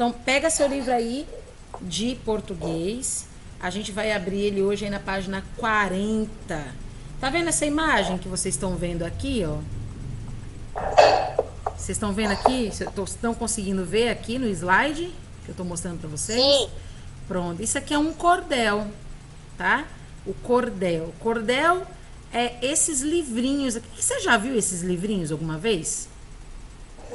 Então, pega seu livro aí de português. A gente vai abrir ele hoje aí na página 40. Tá vendo essa imagem que vocês estão vendo aqui, ó? Vocês estão vendo aqui? Estão conseguindo ver aqui no slide que eu tô mostrando para vocês? Sim. Pronto. Isso aqui é um cordel, tá? O cordel. Cordel é esses livrinhos aqui. Você já viu esses livrinhos alguma vez?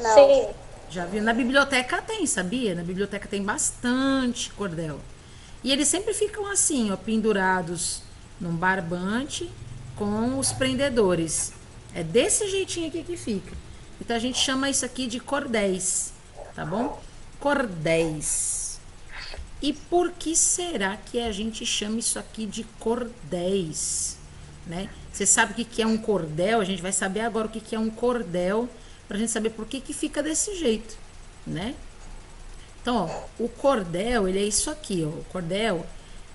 Não. Sim. Já viu? Na biblioteca tem, sabia? Na biblioteca tem bastante cordel. E eles sempre ficam assim, ó, pendurados num barbante com os prendedores. É desse jeitinho aqui que fica. Então a gente chama isso aqui de cordéis, tá bom? Cordéis. E por que será que a gente chama isso aqui de cordéis, né? Você sabe o que é um cordel? A gente vai saber agora o que é um cordel, pra gente saber por que fica desse jeito, né? Então, ó, o cordel, ele é isso aqui, ó. O cordel,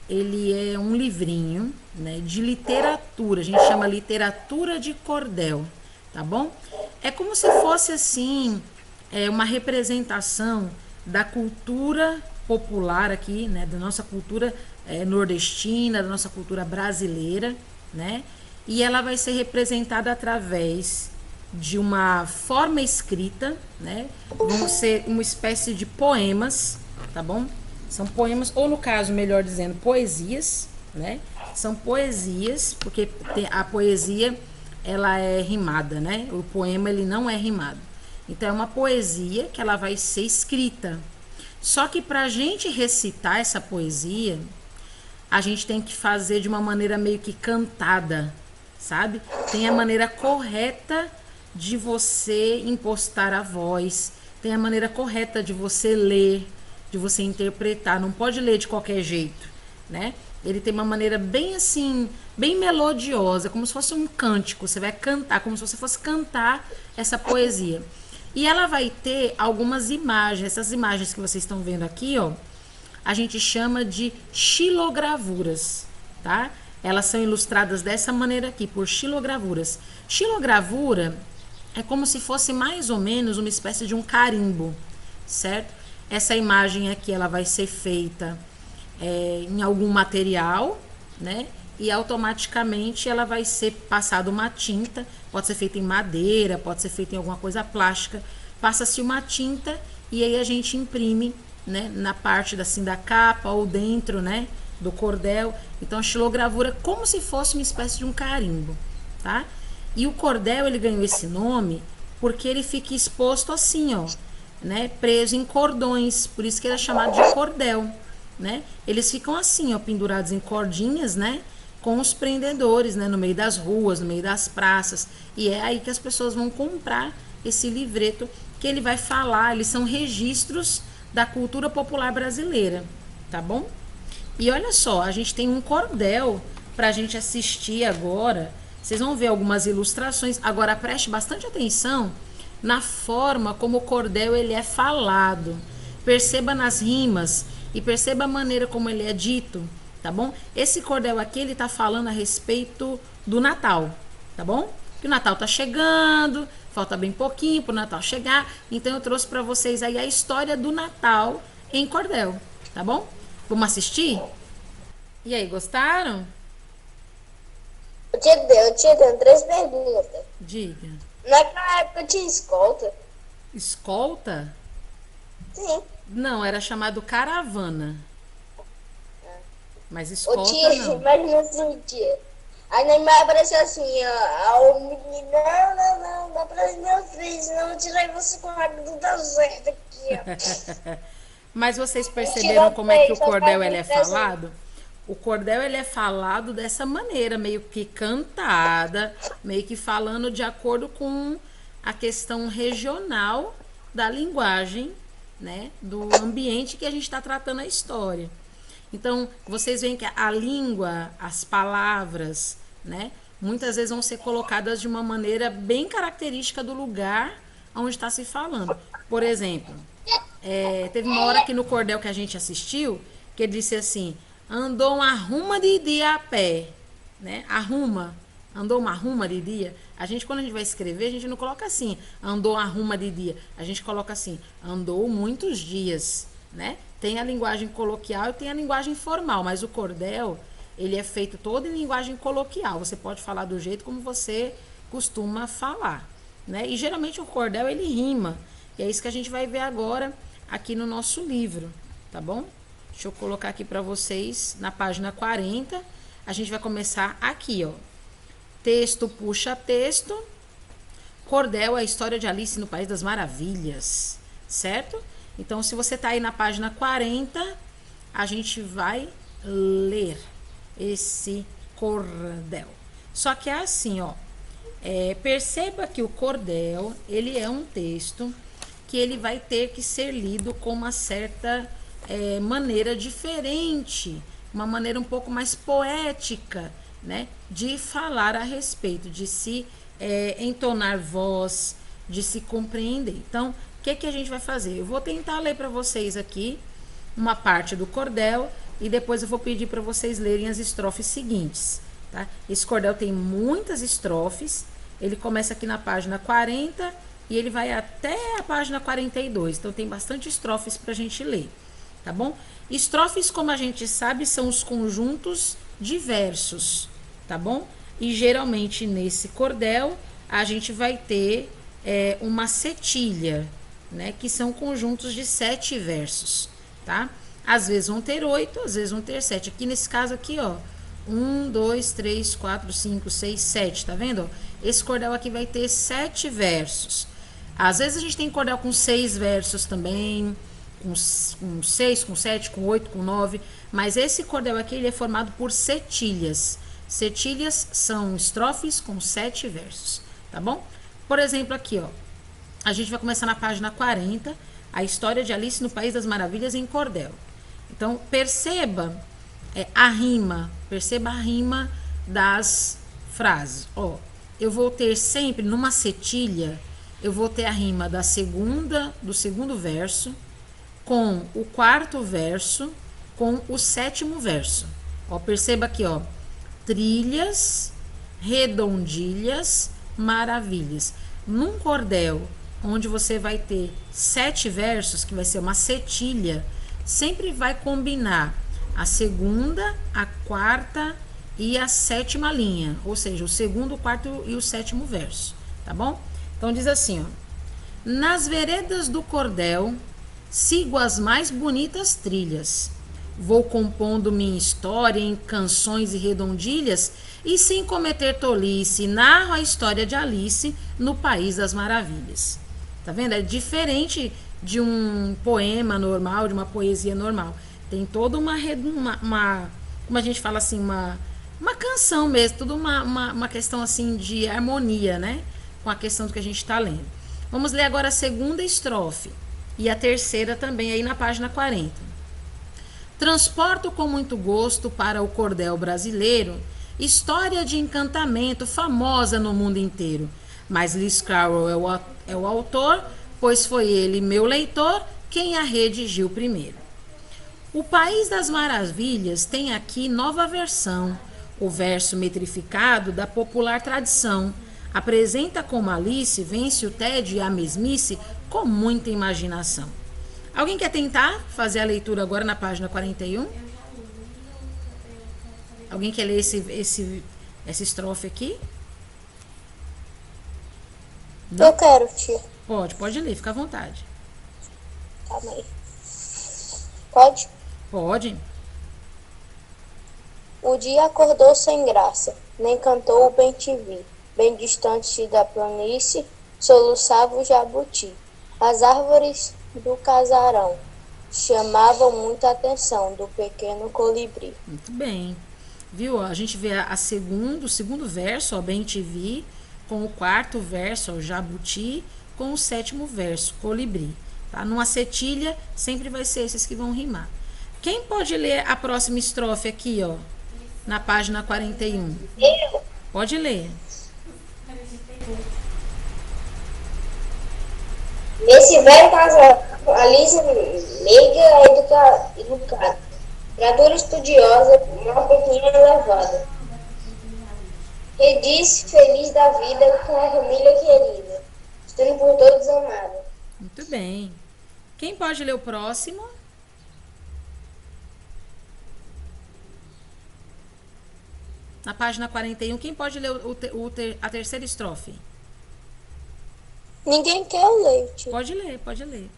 ele é um livrinho, né, de literatura. A gente chama literatura de cordel, tá bom? É como se fosse, assim, uma representação da cultura popular aqui, né, da nossa cultura nordestina, da nossa cultura brasileira, né? E ela vai ser representada através de uma forma escrita, né? Vão ser uma espécie de poemas, tá bom? São poemas, ou no caso, melhor dizendo, poesias, né? São poesias, porque a poesia, ela é rimada, né? O poema, ele não é rimado. Então, é uma poesia que ela vai ser escrita. Só que para a gente recitar essa poesia, a gente tem que fazer de uma maneira meio que cantada, sabe? Tem a maneira correta de você impostar a voz, tem a maneira correta de você ler, de você interpretar, não pode ler de qualquer jeito, né? Ele tem uma maneira bem assim, bem melodiosa, como se fosse um cântico, você vai cantar, como se você fosse cantar essa poesia. E ela vai ter algumas imagens, essas imagens que vocês estão vendo aqui, ó, a gente chama de xilogravuras, tá? Elas são ilustradas dessa maneira aqui, por xilogravuras. Xilogravura é como se fosse mais ou menos uma espécie de um carimbo, certo? Essa imagem aqui, ela vai ser feita em algum material, né? E automaticamente ela vai ser passada uma tinta, pode ser feita em madeira, pode ser feita em alguma coisa plástica. Passa-se uma tinta e aí a gente imprime, né, na parte assim, da capa ou dentro, né, do cordel. Então a xilogravura é como se fosse uma espécie de um carimbo, tá? E o cordel, ele ganhou esse nome porque ele fica exposto assim, ó, né, preso em cordões, por isso que ele é chamado de cordel, né? Eles ficam assim, ó, pendurados em cordinhas, né, com os prendedores, né, no meio das ruas, no meio das praças, e é aí que as pessoas vão comprar esse livreto que ele vai falar, eles são registros da cultura popular brasileira, tá bom? E olha só, a gente tem um cordel pra gente assistir agora. Vocês vão ver algumas ilustrações. Agora preste bastante atenção na forma como o cordel ele é falado. Perceba nas rimas e perceba a maneira como ele é dito, tá bom? Esse cordel aqui, ele tá falando a respeito do Natal, tá bom? Que o Natal tá chegando, falta bem pouquinho pro Natal chegar, então eu trouxe para vocês aí a história do Natal em cordel, tá bom? Vamos assistir? E aí, gostaram? Eu tinha 3 perguntas. Diga. Naquela época tinha escolta? Escolta? Sim. Não, era chamado caravana. Mas Ou escolta tinha, não. imagina assim, tia. Aí na imagem apareceu assim, ó, o menino, não, dá pra meu filho, senão eu tirei você com a água do deserto aqui, ó. Mas vocês Tirou perceberam como é que o só cordel faz ele é um desenho. falado? O cordel ele é falado dessa maneira, meio que cantada, meio que falando de acordo com a questão regional da linguagem, né, do ambiente que a gente está tratando a história. Então, vocês veem que a língua, as palavras, né, muitas vezes vão ser colocadas de uma maneira bem característica do lugar onde está se falando. Por exemplo, teve uma hora aqui no cordel que a gente assistiu, que ele disse assim, andou uma ruma de dia a pé, né? Arruma, andou uma ruma de dia. A gente, quando a gente vai escrever, a gente não coloca assim, andou uma ruma de dia. A gente coloca assim, andou muitos dias, né? Tem a linguagem coloquial e tem a linguagem formal, mas o cordel, ele é feito todo em linguagem coloquial. Você pode falar do jeito como você costuma falar, né? E geralmente o cordel, ele rima. E é isso que a gente vai ver agora aqui no nosso livro, tá bom? Deixa eu colocar aqui para vocês na página 40. A gente vai começar aqui, ó. Texto puxa texto. Cordel é a história de Alice no País das Maravilhas, certo? Então, se você tá aí na página 40, a gente vai ler esse cordel. Só que é assim, ó. Perceba que o cordel, ele é um texto que ele vai ter que ser lido com uma certa maneira diferente, uma maneira um pouco mais poética, né, de falar a respeito, de se entonar voz, de se compreender. Então, o que a gente vai fazer? Eu vou tentar ler para vocês aqui uma parte do cordel e depois eu vou pedir para vocês lerem as estrofes seguintes, tá? Esse cordel tem muitas estrofes, ele começa aqui na página 40 e ele vai até a página 42, então tem bastante estrofes para a gente ler, tá bom? Estrofes, como a gente sabe, são os conjuntos de versos, tá bom? E geralmente nesse cordel a gente vai ter uma cetilha, né? Que são conjuntos de 7 versos, tá? Às vezes vão ter 8, às vezes vão ter 7. Aqui nesse caso aqui, ó, 1, 2, 3, 4, 5, 6, 7, tá vendo? Esse cordel aqui vai ter 7 versos. Às vezes a gente tem cordel com 6 versos também, com 6, com 7, com 8, com 9, mas esse cordel aqui ele é formado por cetilhas. Cetilhas são estrofes com 7 versos, tá bom? Por exemplo, aqui, ó, a gente vai começar na página 40, a história de Alice no País das Maravilhas em cordel. Então, perceba a rima das frases. Ó, eu vou ter sempre numa cetilha, eu vou ter a rima do segundo verso, com o quarto verso, com o sétimo verso. Ó, perceba aqui, ó, trilhas, redondilhas, maravilhas. Num cordel onde você vai ter 7 versos, que vai ser uma cetilha, sempre vai combinar a segunda, a quarta e a sétima linha, ou seja, o segundo, o quarto e o sétimo verso, tá bom? Então diz assim, ó: nas veredas do cordel sigo as mais bonitas trilhas, vou compondo minha história em canções e redondilhas e sem cometer tolice narro a história de Alice no País das Maravilhas. Tá vendo? É diferente de um poema normal, de uma poesia normal. Tem toda uma como a gente fala assim, uma canção mesmo, toda uma questão assim de harmonia, né? Com a questão do que a gente está lendo. Vamos ler agora a segunda estrofe e a terceira também aí na página 40. Transporto com muito gosto para o cordel brasileiro história de encantamento famosa no mundo inteiro. Mas Lewis Carroll é o autor, pois foi ele, meu leitor, quem a redigiu primeiro. O País das Maravilhas tem aqui nova versão, o verso metrificado da popular tradição. Apresenta como Alice vence o tédio e a mesmice com muita imaginação. Alguém quer tentar fazer a leitura agora na página 41? Alguém quer ler essa estrofe aqui? Não? Eu quero, tia. Pode ler, fica à vontade. Calma aí. Pode? Pode. O dia acordou sem graça, nem cantou o bem-te-vi. Bem distante da planície, soluçava o jabuti. As árvores do casarão chamavam muita atenção do pequeno colibri. Muito bem. Viu? A gente vê o segundo verso, ó, bem-te-vi, com o quarto verso, ó, jabuti, com o sétimo verso, colibri. Tá? Numa cetilha, sempre vai ser esses que vão rimar. Quem pode ler a próxima estrofe aqui, ó, na página 41? Eu? Pode ler. Nesse velho casal, Alice meiga educada, criatura estudiosa, uma pequena elevada. Rediz feliz da vida com a família querida, estando por todos amada. Muito bem. Quem pode ler o próximo? Na página 41, quem pode ler a terceira estrofe? Ninguém quer o leite. Pode ler, pode ler.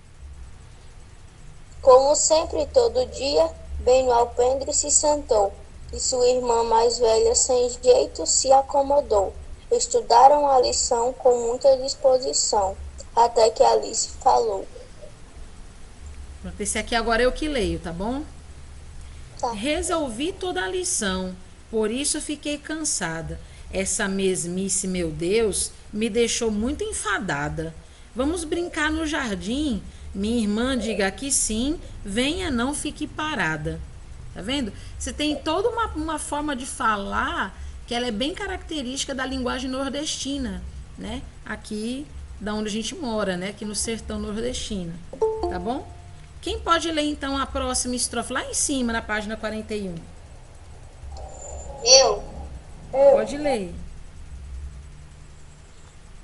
Como sempre, todo dia, bem no alpendre se sentou, e sua irmã mais velha, sem jeito, se acomodou. Estudaram a lição com muita disposição, até que Alice falou. Esse aqui agora é o que leio, tá bom? Tá. Resolvi toda a lição, por isso fiquei cansada. Essa mesmice, meu Deus, me deixou muito enfadada. Vamos brincar no jardim? Minha irmã diga que sim, venha, não fique parada. Tá vendo? Você tem toda uma forma de falar que ela é bem característica da linguagem nordestina, né? Aqui da onde a gente mora, né? Aqui no sertão nordestino, tá bom? Quem pode ler então a próxima estrofe lá em cima, na página 41? Eu. Pode ler.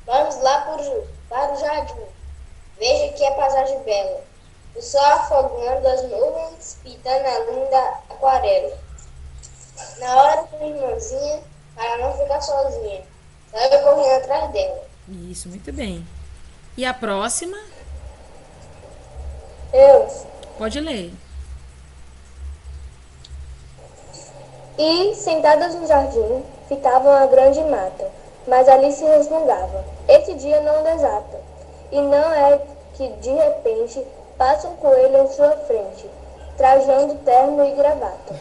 Vamos lá para o jardim. Veja que é paisagem bela. O sol afogando as nuvens, pintando a linda aquarela. Na hora da irmãzinha, para não ficar sozinha, saiu correndo atrás dela. Isso, muito bem. E a próxima? Eu. Pode ler. E, sentadas no jardim, ficava uma grande mata, mas Alice resmungava. Esse dia não desata, e não é que, de repente, passa um coelho em sua frente, trajando terno e gravata.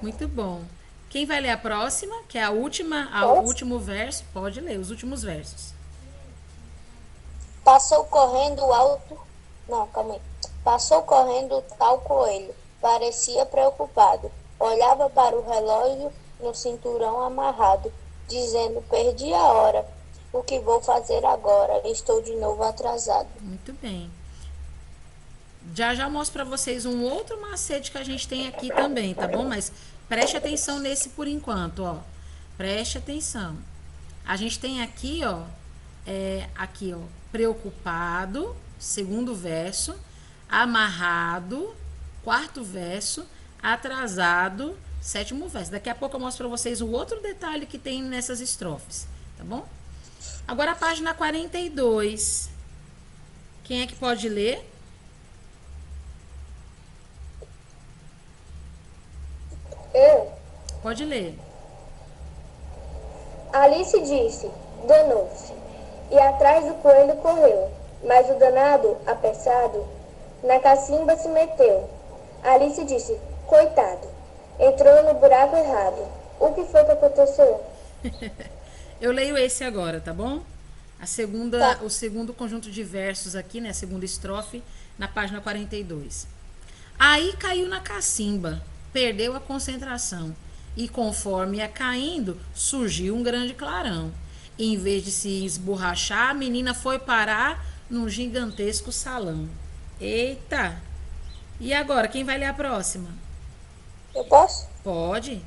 Muito bom. Quem vai ler a próxima, que é o último verso? Pode ler os últimos versos. Passou correndo alto. Não, calma aí. Passou correndo tal coelho. Parecia preocupado. Olhava para o relógio no cinturão amarrado, dizendo: perdi a hora. O que vou fazer agora? Estou de novo atrasado. Muito bem. Já mostro para vocês um outro macete que a gente tem aqui também, tá bom? Mas preste atenção nesse por enquanto, ó. Preste atenção. A gente tem aqui, ó, preocupado, segundo verso, amarrado, quarto verso, atrasado, sétimo verso. Daqui a pouco eu mostro para vocês o outro detalhe que tem nessas estrofes, tá bom? Agora a página 42. Quem é que pode ler? Eu. Pode ler. Alice disse: danou-se. E atrás do coelho correu. Mas o danado, apressado, na cacimba se meteu. Alice disse: coitado, entrou no buraco errado. O que foi que aconteceu? Eu leio esse agora, tá bom? O segundo conjunto de versos aqui, né? A segunda estrofe, na página 42. Aí caiu na cacimba, perdeu a concentração. E conforme ia caindo, surgiu um grande clarão. E, em vez de se esborrachar, a menina foi parar num gigantesco salão. Eita! E agora, quem vai ler a próxima? Eu posso? Pode.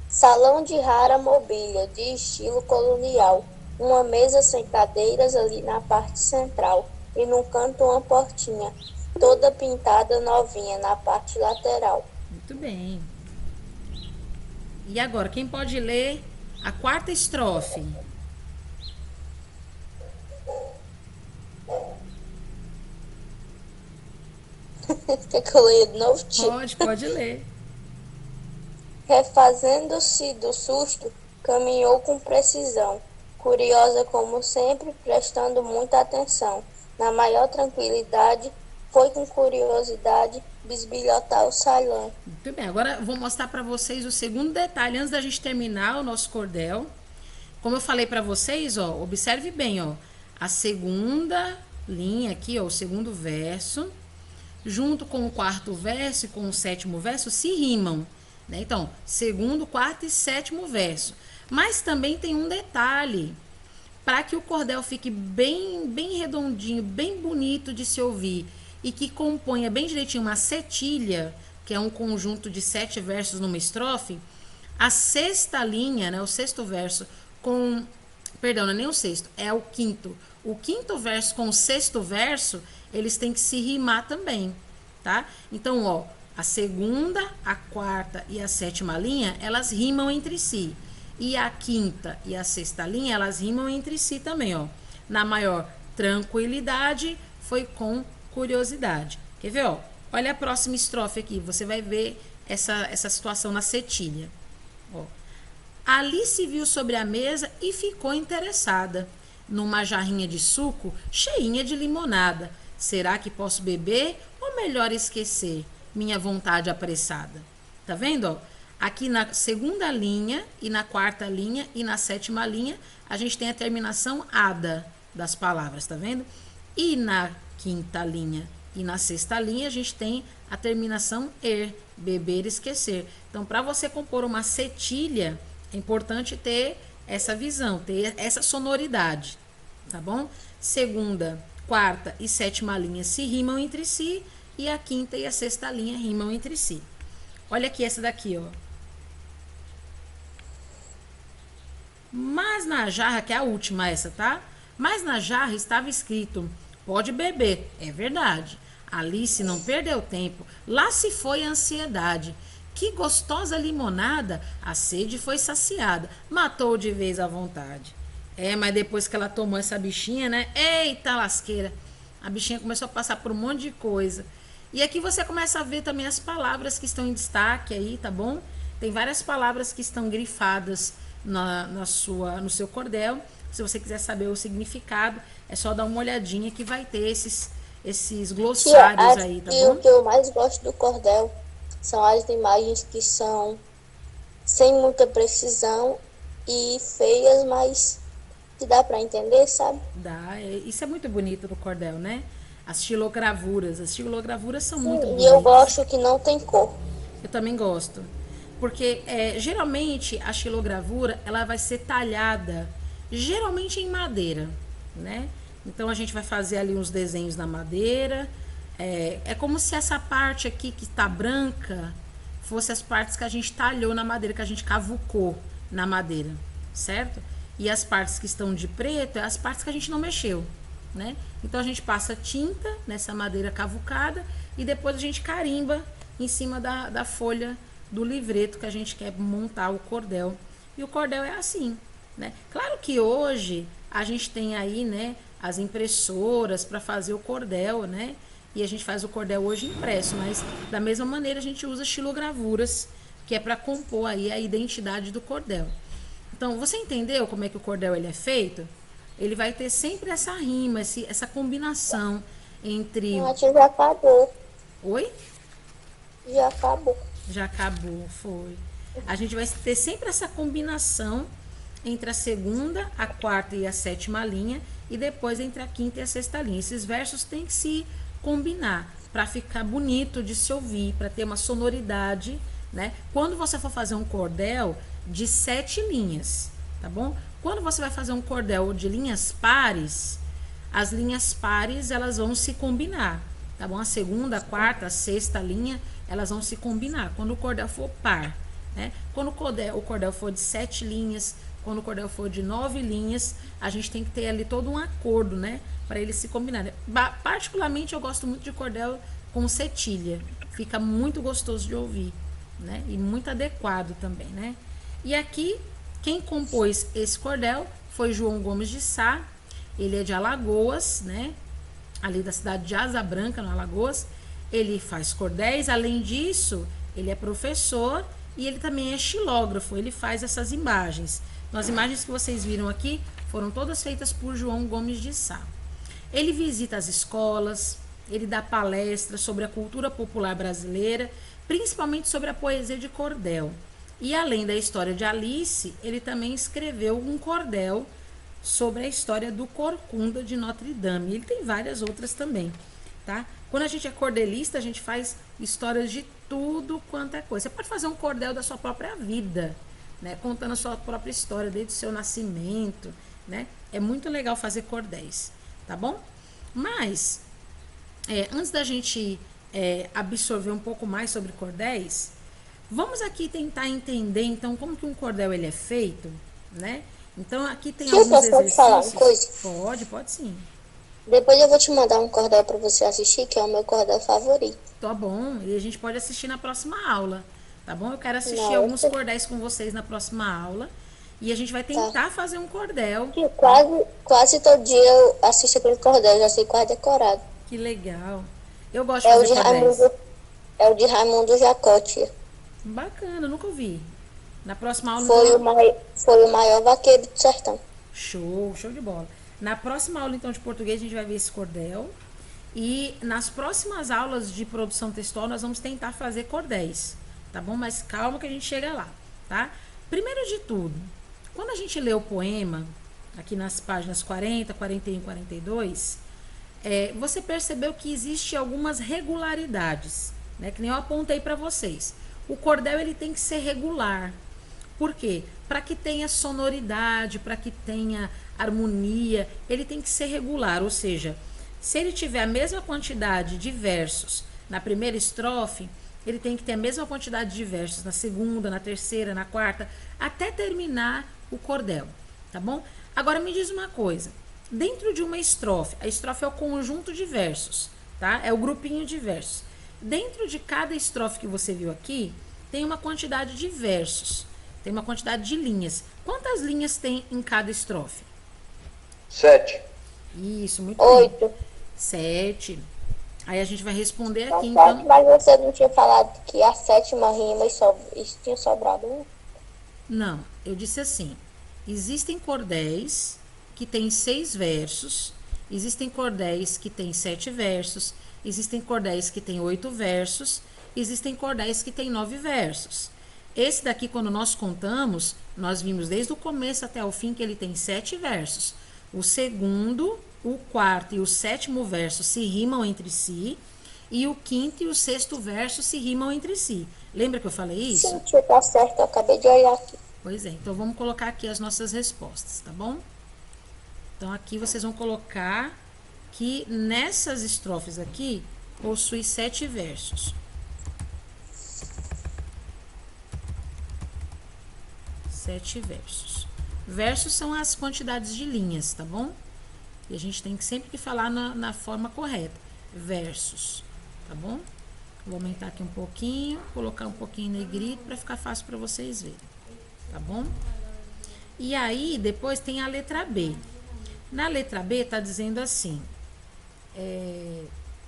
Salão de rara mobília, de estilo colonial. Uma mesa sem cadeiras ali na parte central. E num canto uma portinha, toda pintada novinha na parte lateral. Muito bem. E agora, quem pode ler a quarta estrofe? Quer que eu leia de novo, tio? Pode ler. Refazendo-se do susto, caminhou com precisão, curiosa como sempre, prestando muita atenção. Na maior tranquilidade, foi com curiosidade bisbilhotar o salão. Muito bem, agora eu vou mostrar para vocês o segundo detalhe, antes da gente terminar o nosso cordel. Como eu falei para vocês, ó, observe bem, ó, a segunda linha aqui, ó, o segundo verso, junto com o quarto verso e com o sétimo verso, se rimam, né? Então, segundo, quarto e sétimo verso. Mas também tem um detalhe, para que o cordel fique bem redondinho, bem bonito de se ouvir, e que componha bem direitinho uma setilha, que é um conjunto de 7 versos numa estrofe, a sexta linha, né, o sexto verso perdão, não é nem o sexto, é o quinto. O quinto verso com o sexto verso, eles têm que se rimar também, tá? Então, ó, A segunda, a quarta e a sétima linha, elas rimam entre si. E a quinta e a sexta linha, elas rimam entre si também, ó. Na maior tranquilidade, foi com curiosidade. Quer ver, ó? Olha a próxima estrofe aqui, você vai ver essa situação na cetilha. Ó. Alice viu sobre a mesa e ficou interessada numa jarrinha de suco cheinha de limonada. Será que posso beber ou melhor esquecer minha vontade apressada? Tá vendo, ó? Aqui na segunda linha e na quarta linha e na sétima linha, a gente tem a terminação ada das palavras, tá vendo? E na quinta linha e na sexta linha, a gente tem a terminação er, beber, esquecer. Então, para você compor uma cetilha, é importante ter essa visão, ter essa sonoridade, tá bom? Segunda, quarta e sétima linha se rimam entre si e a quinta e a sexta linha rimam entre si. Olha aqui essa daqui, ó. Mas na jarra, que é a última essa, tá? Mas na jarra estava escrito, pode beber. É verdade. Alice não perdeu tempo. Lá se foi a ansiedade. Que gostosa limonada. A sede foi saciada. Matou de vez a vontade. É, mas depois que ela tomou essa bichinha, né? Eita lasqueira. A bichinha começou a passar por um monte de coisa. E aqui você começa a ver também as palavras que estão em destaque aí, tá bom? Tem várias palavras que estão grifadas no seu cordel. Se você quiser saber o significado, é só dar uma olhadinha que vai ter esses glossários aí, tá bom? E o que eu mais gosto do cordel são as imagens que são sem muita precisão e feias, mas que dá para entender, sabe? Dá, isso é muito bonito do cordel, né? As xilogravuras são muito bonitas. E eu gosto que não tem cor. Eu também gosto. Porque geralmente a xilogravura ela vai ser talhada geralmente em madeira, né? Então a gente vai fazer ali uns desenhos na madeira. É como se essa parte aqui que está branca fosse as partes que a gente talhou na madeira, que a gente cavucou na madeira, certo? E as partes que estão de preto é as partes que a gente não mexeu, né? Então a gente passa tinta nessa madeira cavucada e depois a gente carimba em cima da folha do livreto que a gente quer montar o cordel. E o cordel é assim, né? Claro que hoje a gente tem aí, né, as impressoras para fazer o cordel, né? E a gente faz o cordel hoje impresso, mas da mesma maneira a gente usa xilogravuras, que é para compor aí a identidade do cordel. Então, você entendeu como é que o cordel ele é feito? Ele vai ter sempre essa rima, essa combinação entre... A já acabou. Oi? Já acabou. Já acabou, foi. A gente vai ter sempre essa combinação entre a segunda, a quarta e a sétima linha e depois entre a quinta e a sexta linha. Esses versos têm que se combinar para ficar bonito de se ouvir, para ter uma sonoridade, né? Quando você for fazer um cordel de 7 linhas, tá bom? Quando você vai fazer um cordel de linhas pares, as linhas pares elas vão se combinar, tá bom? A segunda, a quarta, a sexta linha, elas vão se combinar. Quando o cordel for par, né? Quando o cordel for de 7 linhas, quando o cordel for de 9 linhas, a gente tem que ter ali todo um acordo, né? Para eles se combinarem. Particularmente, eu gosto muito de cordel com cetilha. Fica muito gostoso de ouvir, né? E muito adequado também, né? E aqui, quem compôs esse cordel foi João Gomes de Sá. Ele é de Alagoas, né? Ali da cidade de Asa Branca, no Alagoas. Ele faz cordéis. Além disso, ele é professor e ele também é xilógrafo. Ele faz essas imagens. Então, as imagens que vocês viram aqui foram todas feitas por João Gomes de Sá. Ele visita as escolas, ele dá palestras sobre a cultura popular brasileira, principalmente sobre a poesia de cordel. E além da história de Alice, ele também escreveu um cordel sobre a história do Corcunda de Notre Dame. Ele tem várias outras também, tá? Quando a gente é cordelista, a gente faz histórias de tudo quanto é coisa. Você pode fazer um cordel da sua própria vida, né? Contando a sua própria história desde o seu nascimento, né? É muito legal fazer cordéis, tá bom? Mas, antes da gente absorver um pouco mais sobre cordéis, vamos aqui tentar entender, então, como que um cordel ele é feito, né? Então, aqui tem alguns exercícios. Pode falar uma coisa? Pode sim. Depois eu vou te mandar um cordel para você assistir, que é o meu cordel favorito. Tá bom, e a gente pode assistir na próxima aula, tá bom? Eu quero assistir alguns Nossa, cordéis com vocês na próxima aula. E a gente vai tá. tentar fazer um cordel, Que né? quase todo dia eu assisto aquele cordel, já sei quase decorado. Que legal. Eu gosto de É o fazer de cordéis. Raimundo, é o de Raimundo Jacote. Bacana, nunca ouvi. Na próxima aula, Foi o, então, mai, foi o maior vaqueiro do sertão. show, show de bola. Na próxima aula, então, de português, a gente vai ver esse cordel. E nas próximas aulas de produção textual, nós vamos tentar fazer cordéis, tá bom? Mas calma que a gente chega lá, tá? Primeiro de tudo, quando a gente lê o poema, aqui nas páginas 40, 41 e 42, você percebeu que existe algumas regularidades, né? Que nem eu apontei para vocês. O cordel, ele tem que ser regular. Por quê? Para que tenha sonoridade, para que tenha harmonia, ele tem que ser regular, ou seja, se ele tiver a mesma quantidade de versos na primeira estrofe, ele tem que ter a mesma quantidade de versos na segunda, na terceira, na quarta, até terminar o cordel, tá bom? Agora me diz uma coisa, dentro de uma estrofe, a estrofe é o conjunto de versos, tá? É o grupinho de versos. Dentro de cada estrofe que você viu aqui, tem uma quantidade de versos, tem uma quantidade de linhas. Quantas linhas tem em cada estrofe? 7. Isso, muito bem. 8. 7. Aí a gente vai responder Tá aqui, certo, então. mas você não tinha falado que a sétima rima e tinha sobrado um? Não, eu disse assim: existem cordéis que têm 6 versos, existem cordéis que têm 7 versos, existem cordéis que têm 8 versos, existem cordéis que têm 9 versos. Esse daqui, quando nós contamos, nós vimos desde o começo até o fim que ele tem 7 versos. O segundo, o quarto e o sétimo verso se rimam entre si, e o quinto e o sexto verso se rimam entre si. Lembra que eu falei isso? Sim, tio, tá certo, eu acabei de olhar aqui. Pois é, então vamos colocar aqui as nossas respostas, tá bom? Então aqui vocês vão colocar que nessas estrofes aqui possui 7 versos. 7 versos. Versos são as quantidades de linhas, tá bom? E a gente tem que sempre que falar na forma correta. Versos, tá bom? Vou aumentar aqui um pouquinho, colocar um pouquinho em negrito para ficar fácil para vocês verem, tá bom? E aí, depois tem a letra B. Na letra B tá dizendo assim,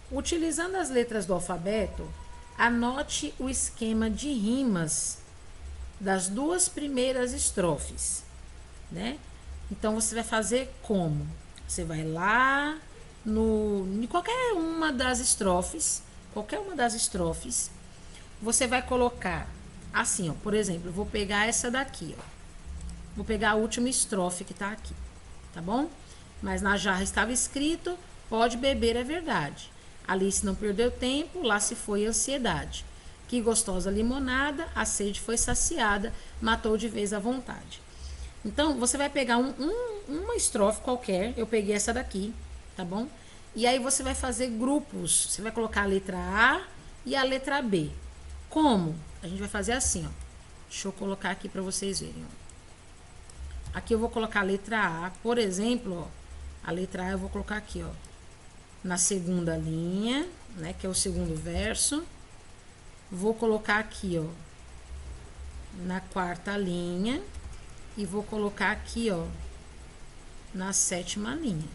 utilizando as letras do alfabeto, anote o esquema de rimas das 2 primeiras estrofes, né? Então, você vai fazer como? Você vai lá em qualquer uma das estrofes, você vai colocar assim, ó, por exemplo, eu vou pegar essa daqui, ó. Vou pegar a última estrofe que tá aqui, tá bom? Mas na jarra estava escrito, pode beber é verdade. Alice não perdeu tempo, lá se foi a ansiedade. Que gostosa limonada, a sede foi saciada, matou de vez a vontade. Então, você vai pegar uma estrofe qualquer, eu peguei essa daqui, tá bom? E aí você vai fazer grupos, você vai colocar a letra A e a letra B. Como? A gente vai fazer assim, ó. Deixa eu colocar aqui para vocês verem, ó. Aqui eu vou colocar a letra A, por exemplo, ó. A letra A eu vou colocar aqui, ó. Na segunda linha, né, que é o segundo verso. Vou colocar aqui, ó. Na quarta linha. E vou colocar aqui, ó, na sétima linha.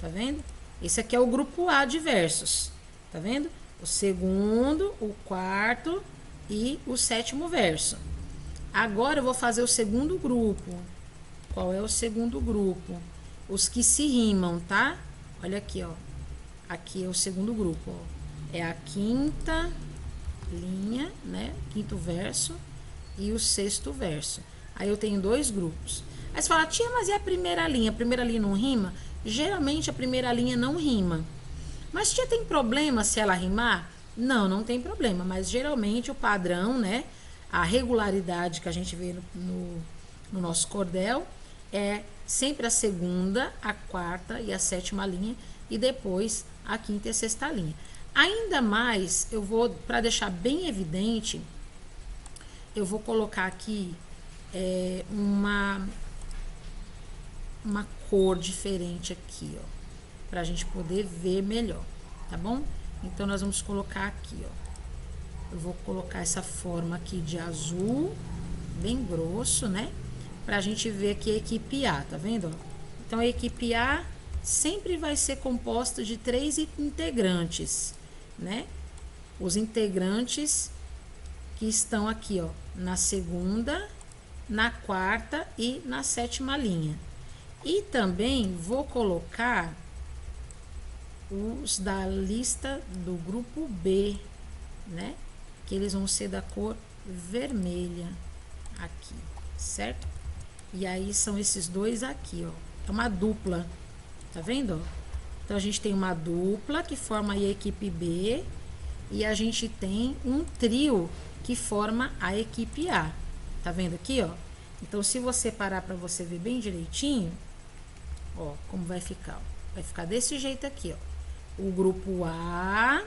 Tá vendo? Esse aqui é o grupo A de versos. Tá vendo? O segundo, o quarto e o sétimo verso. Agora eu vou fazer o segundo grupo. Qual é o segundo grupo? Os que se rimam, tá? Olha aqui, ó. Aqui é o segundo grupo, ó. É a quinta linha, né? Quinto verso e o sexto verso. Aí eu tenho 2 grupos. Aí você fala, tia, mas e a primeira linha? A primeira linha não rima? Geralmente a primeira linha não rima. Mas tia, tem problema se ela rimar? Não, não tem problema. Mas geralmente o padrão, né? A regularidade que a gente vê no nosso cordel é sempre a segunda, a quarta e a sétima linha. E depois a quinta e a sexta linha. Ainda mais, eu vou, para deixar bem evidente, eu vou colocar aqui uma cor diferente aqui, ó. para a gente poder ver melhor, tá bom? Então, nós vamos colocar aqui, ó. Eu vou colocar essa forma aqui de azul, bem grosso, né? Pra gente ver aqui a equipe A, tá vendo? Ó? Então, a equipe A sempre vai ser composta de 3 integrantes, né? Os integrantes que estão aqui, ó, na segunda, na quarta e na sétima linha. E também vou colocar os da lista do grupo B, né? Que eles vão ser da cor vermelha aqui, certo? E aí são esses dois aqui, ó. É uma dupla, tá vendo? Então, a gente tem uma dupla que forma aí a equipe B e a gente tem um trio que forma a equipe A. Tá vendo aqui, ó? Então, se você parar para você ver bem direitinho, ó, como vai ficar, ó. Vai ficar desse jeito aqui, ó. O grupo A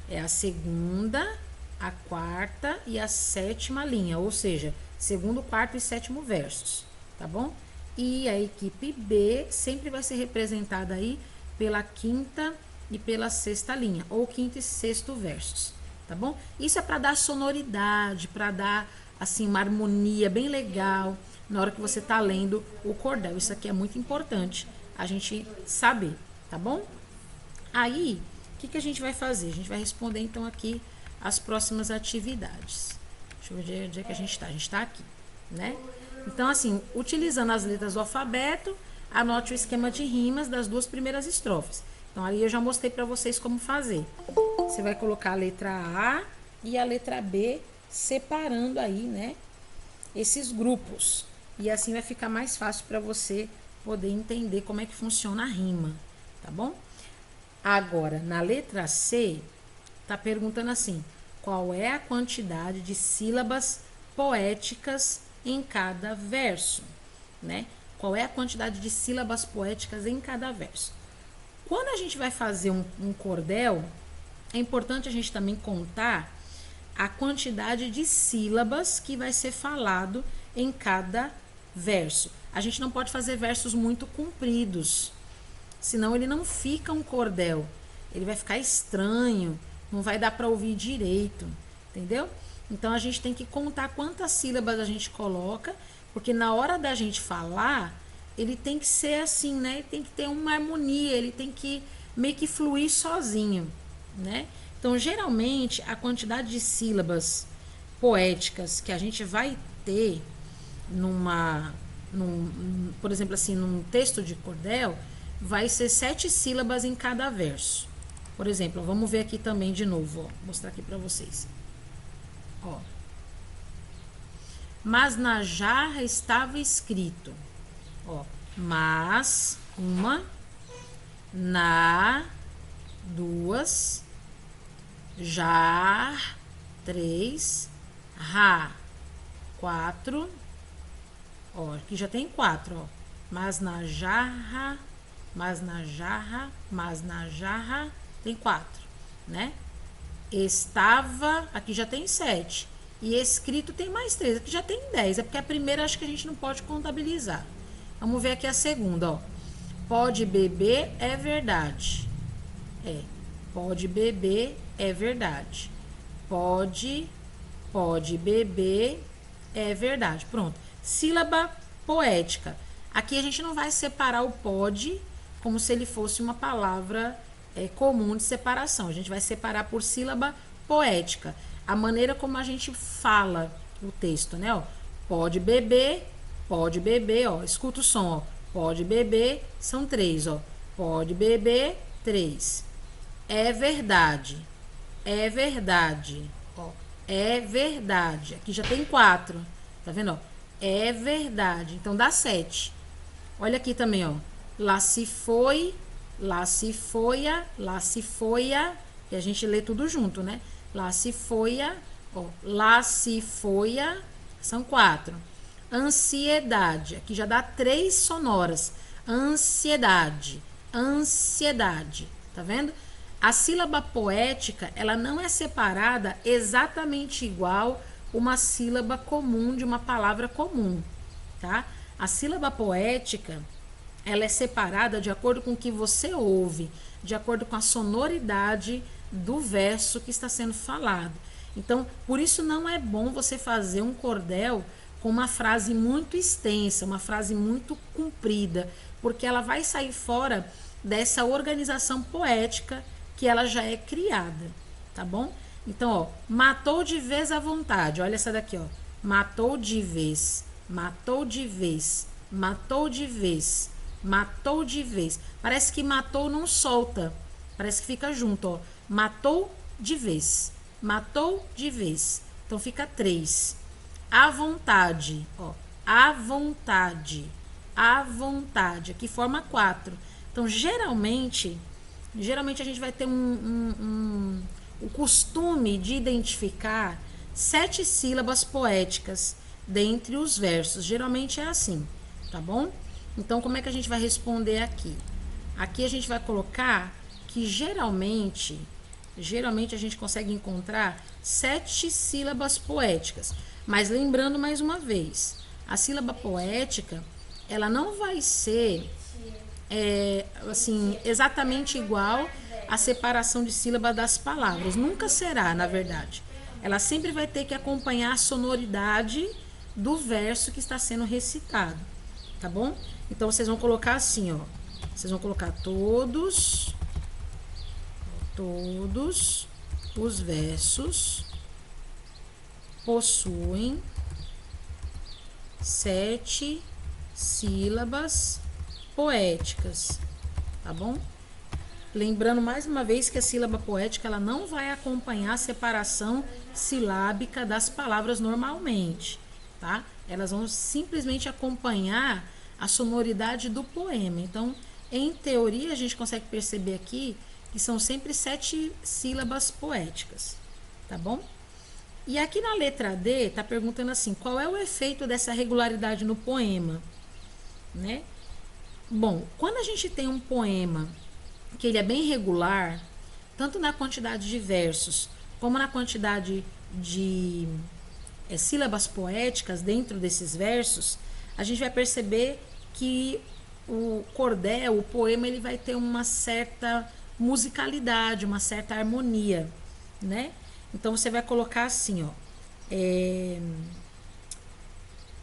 é a segunda, a quarta e a sétima linha, ou seja, segundo, quarto e sétimo versos, tá bom? E a equipe B sempre vai ser representada aí pela quinta e pela sexta linha, ou quinto e sexto versos, tá bom? Isso é para dar sonoridade, para dar assim uma harmonia bem legal na hora que você tá lendo o cordel. Isso aqui é muito importante a gente saber, tá bom? Aí, o que a gente vai fazer? A gente vai responder então aqui as próximas atividades. Deixa eu ver onde é que a gente tá. A gente tá aqui, né? Então, assim, utilizando as letras do alfabeto, anote o esquema de rimas das duas primeiras estrofes. Então, aí eu já mostrei para vocês como fazer. Você vai colocar a letra A e a letra B separando aí, né, esses grupos. E assim vai ficar mais fácil para você poder entender como é que funciona a rima, tá bom? Agora, na letra C, tá perguntando assim: qual é a quantidade de sílabas poéticas em cada verso, né? Qual é a quantidade de sílabas poéticas em cada verso? Quando a gente vai fazer um cordel, é importante a gente também contar a quantidade de sílabas que vai ser falado em cada verso. A gente não pode fazer versos muito compridos, senão ele não fica um cordel. Ele vai ficar estranho, não vai dar para ouvir direito, entendeu? Então, a gente tem que contar quantas sílabas a gente coloca, porque na hora da gente falar, ele tem que ser assim, né? Ele tem que ter uma harmonia, ele tem que meio que fluir sozinho, né? Então, geralmente, a quantidade de sílabas poéticas que a gente vai ter por exemplo, assim, num texto de cordel, vai ser 7 sílabas em cada verso. Por exemplo, vamos ver aqui também de novo, ó, vou mostrar aqui para vocês. Ó. Mas na jarra estava escrito, ó, mas, uma, na, duas, jar, 3, ra, 4, ó, aqui já tem 4, ó, mas na jarra, mas na jarra, mas na jarra, tem 4, né? Estava, aqui já tem 7. E escrito tem mais 3, aqui já tem 10. É porque a primeira acho que a gente não pode contabilizar. Vamos ver aqui a segunda, ó. Pode beber é verdade. É, pode beber é verdade. Pode beber é verdade. Pronto. Sílaba poética. Aqui a gente não vai separar o pode como se ele fosse uma palavra comum de separação. A gente vai separar por sílaba poética. A maneira como a gente fala o texto, né? Ó, pode beber, ó. Escuta o som, ó. Pode beber, são 3, ó. Pode beber, 3. É verdade. É verdade. Ó, é verdade. Aqui já tem 4. Tá vendo, ó? É verdade. Então dá 7. Olha aqui também, ó. Lá se foi, lá se foia, lá se foia. E a gente lê tudo junto, né? Lá se foia, ó. Lá se foia, são 4. Ansiedade. Aqui já dá 3 sonoras. Ansiedade. Ansiedade. Tá vendo? A sílaba poética, ela não é separada exatamente igual uma sílaba comum de uma palavra comum, tá? A sílaba poética, ela é separada de acordo com o que você ouve, de acordo com a sonoridade do verso que está sendo falado. Então, por isso não é bom você fazer um cordel com uma frase muito extensa, uma frase muito comprida, porque ela vai sair fora dessa organização poética que ela já é criada, tá bom? Então, ó, matou de vez à vontade. Olha essa daqui, ó. Matou de vez, matou de vez, matou de vez, matou de vez. Parece que matou não solta. Parece que fica junto, ó. Matou de vez, matou de vez. Então fica 3. À vontade, ó. À vontade, à vontade. Aqui forma 4. Então, geralmente a gente vai ter o costume de identificar 7 sílabas poéticas dentre os versos. Geralmente é assim, tá bom? Então, como é que a gente vai responder aqui? Aqui a gente vai colocar que geralmente a gente consegue encontrar 7 sílabas poéticas. Mas lembrando mais uma vez, a sílaba poética, ela não vai ser assim, exatamente igual à separação de sílaba das palavras. Nunca será, na verdade. Ela sempre vai ter que acompanhar a sonoridade do verso que está sendo recitado, tá bom? Então, vocês vão colocar assim, ó. Vocês vão colocar todos os versos possuem 7 sílabas poéticas, tá bom? Lembrando mais uma vez que a sílaba poética ela não vai acompanhar a separação silábica das palavras normalmente, tá? Elas vão simplesmente acompanhar a sonoridade do poema. Então, em teoria, a gente consegue perceber aqui que são sempre 7 sílabas poéticas, tá bom? E aqui na letra D, tá perguntando assim, qual é o efeito dessa regularidade no poema, né? Bom, quando a gente tem um poema que ele é bem regular, tanto na quantidade de versos, como na quantidade de sílabas poéticas dentro desses versos, a gente vai perceber que o cordel, o poema, ele vai ter uma certa musicalidade, uma certa harmonia, né? Então, você vai colocar assim, ó,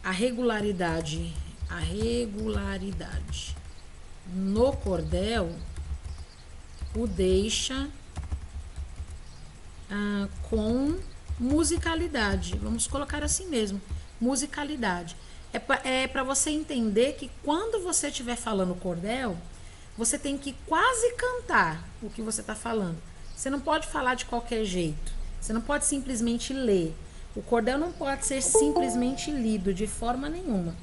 a regularidade no cordel o deixa com musicalidade. Vamos colocar assim mesmo, musicalidade. É para você entender que quando você estiver falando cordel, você tem que quase cantar o que você está falando. Você não pode falar de qualquer jeito. Você não pode simplesmente ler. O cordel não pode ser simplesmente lido de forma nenhuma.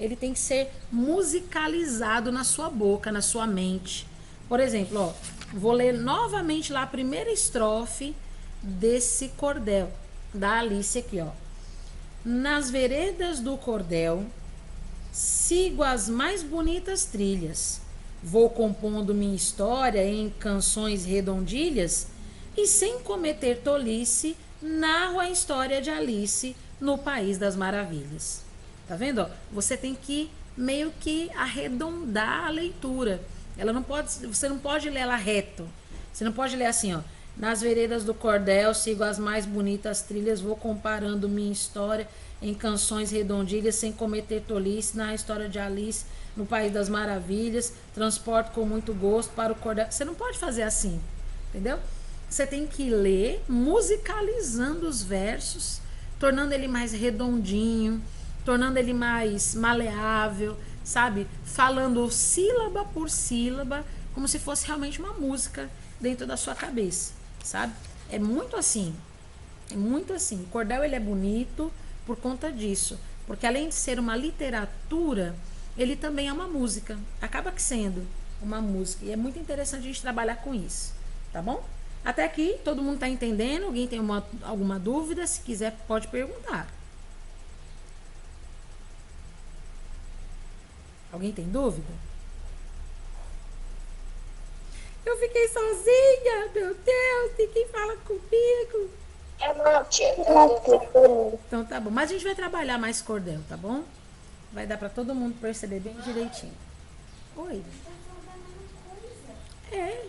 Ele tem que ser musicalizado na sua boca, na sua mente. Por exemplo, ó, vou ler novamente lá a primeira estrofe desse cordel da Alice aqui, ó. Nas veredas do cordel, sigo as mais bonitas trilhas. Vou compondo minha história em canções redondilhas e, sem cometer tolice, narro a história de Alice no País das Maravilhas. Tá vendo? Ó? Você tem que meio que arredondar a leitura. Você não pode ler ela reto. Você não pode ler assim, ó. Nas veredas do cordel, sigo as mais bonitas trilhas, vou comparando minha história em canções redondilhas, sem cometer tolice, na história de Alice no País das Maravilhas, transporto com muito gosto para o cordel. Você não pode fazer assim, entendeu? Você tem que ler musicalizando os versos, tornando ele mais redondinho, tornando ele mais maleável, sabe? Falando sílaba por sílaba, como se fosse realmente uma música dentro da sua cabeça, sabe? É muito assim. É muito assim. O cordel ele é bonito por conta disso, porque além de ser uma literatura, ele também é uma música. Acaba que sendo uma música. E é muito interessante a gente trabalhar com isso, tá bom? Até aqui, todo mundo tá entendendo? Alguém tem alguma dúvida? Se quiser, pode perguntar. Alguém tem dúvida? Eu fiquei sozinha, meu Deus, ninguém fala comigo. Então tá bom, mas a gente vai trabalhar mais cordel, tá bom? Vai dar pra todo mundo perceber bem direitinho. Oi. É.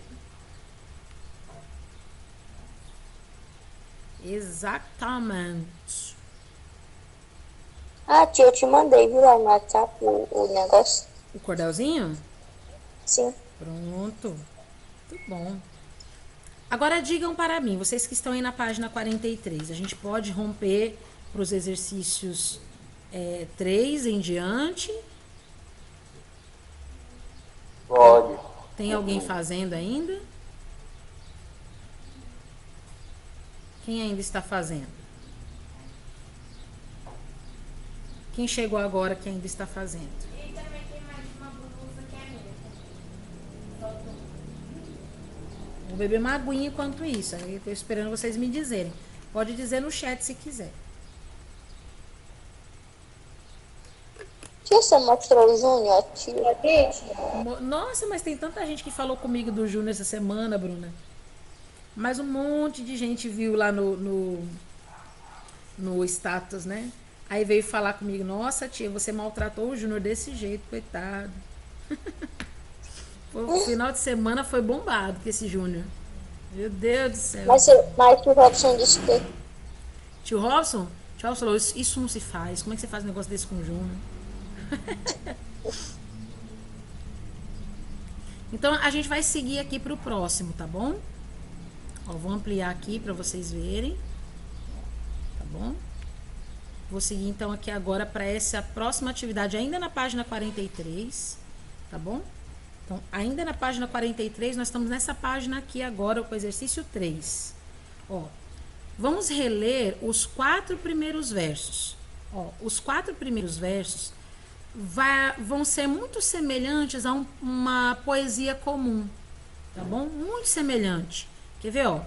Exatamente. Ah, tia, eu te mandei, viu, lá no WhatsApp o negócio. O cordelzinho? Sim. Pronto. Muito bom. Agora digam para mim, vocês que estão aí na página 43, a gente pode romper para os exercícios 3 em diante? Pode. Tem alguém fazendo ainda? Quem ainda está fazendo? Quem chegou agora que ainda está fazendo? E também tem mais uma blusa que é minha. Vou beber uma aguinha enquanto isso. Aí eu estou esperando vocês me dizerem. Pode dizer no chat se quiser. Tia, você mostrou o Júnior, tia? Nossa, mas tem tanta gente que falou comigo do Júnior essa semana, Bruna. Mas um monte de gente viu lá no status, né? Aí veio falar comigo, nossa tia, você maltratou o Júnior desse jeito, coitado. O final de semana foi bombado com esse Júnior. Meu Deus do céu. Mas o Robson disse que... Tio Robson falou, isso não se faz. Como é que você faz um negócio desse com o Júnior? Então, a gente vai seguir aqui pro próximo, tá bom? Ó, vou ampliar aqui para vocês verem. Tá bom? Vou seguir então aqui agora para essa próxima atividade, ainda na página 43, tá bom? Então, ainda na página 43, nós estamos nessa página aqui agora, com o exercício 3. Ó, vamos reler os 4 primeiros versos. Ó, os 4 primeiros versos vão ser muito semelhantes a uma poesia comum, tá bom? Muito semelhante. Quer ver, ó?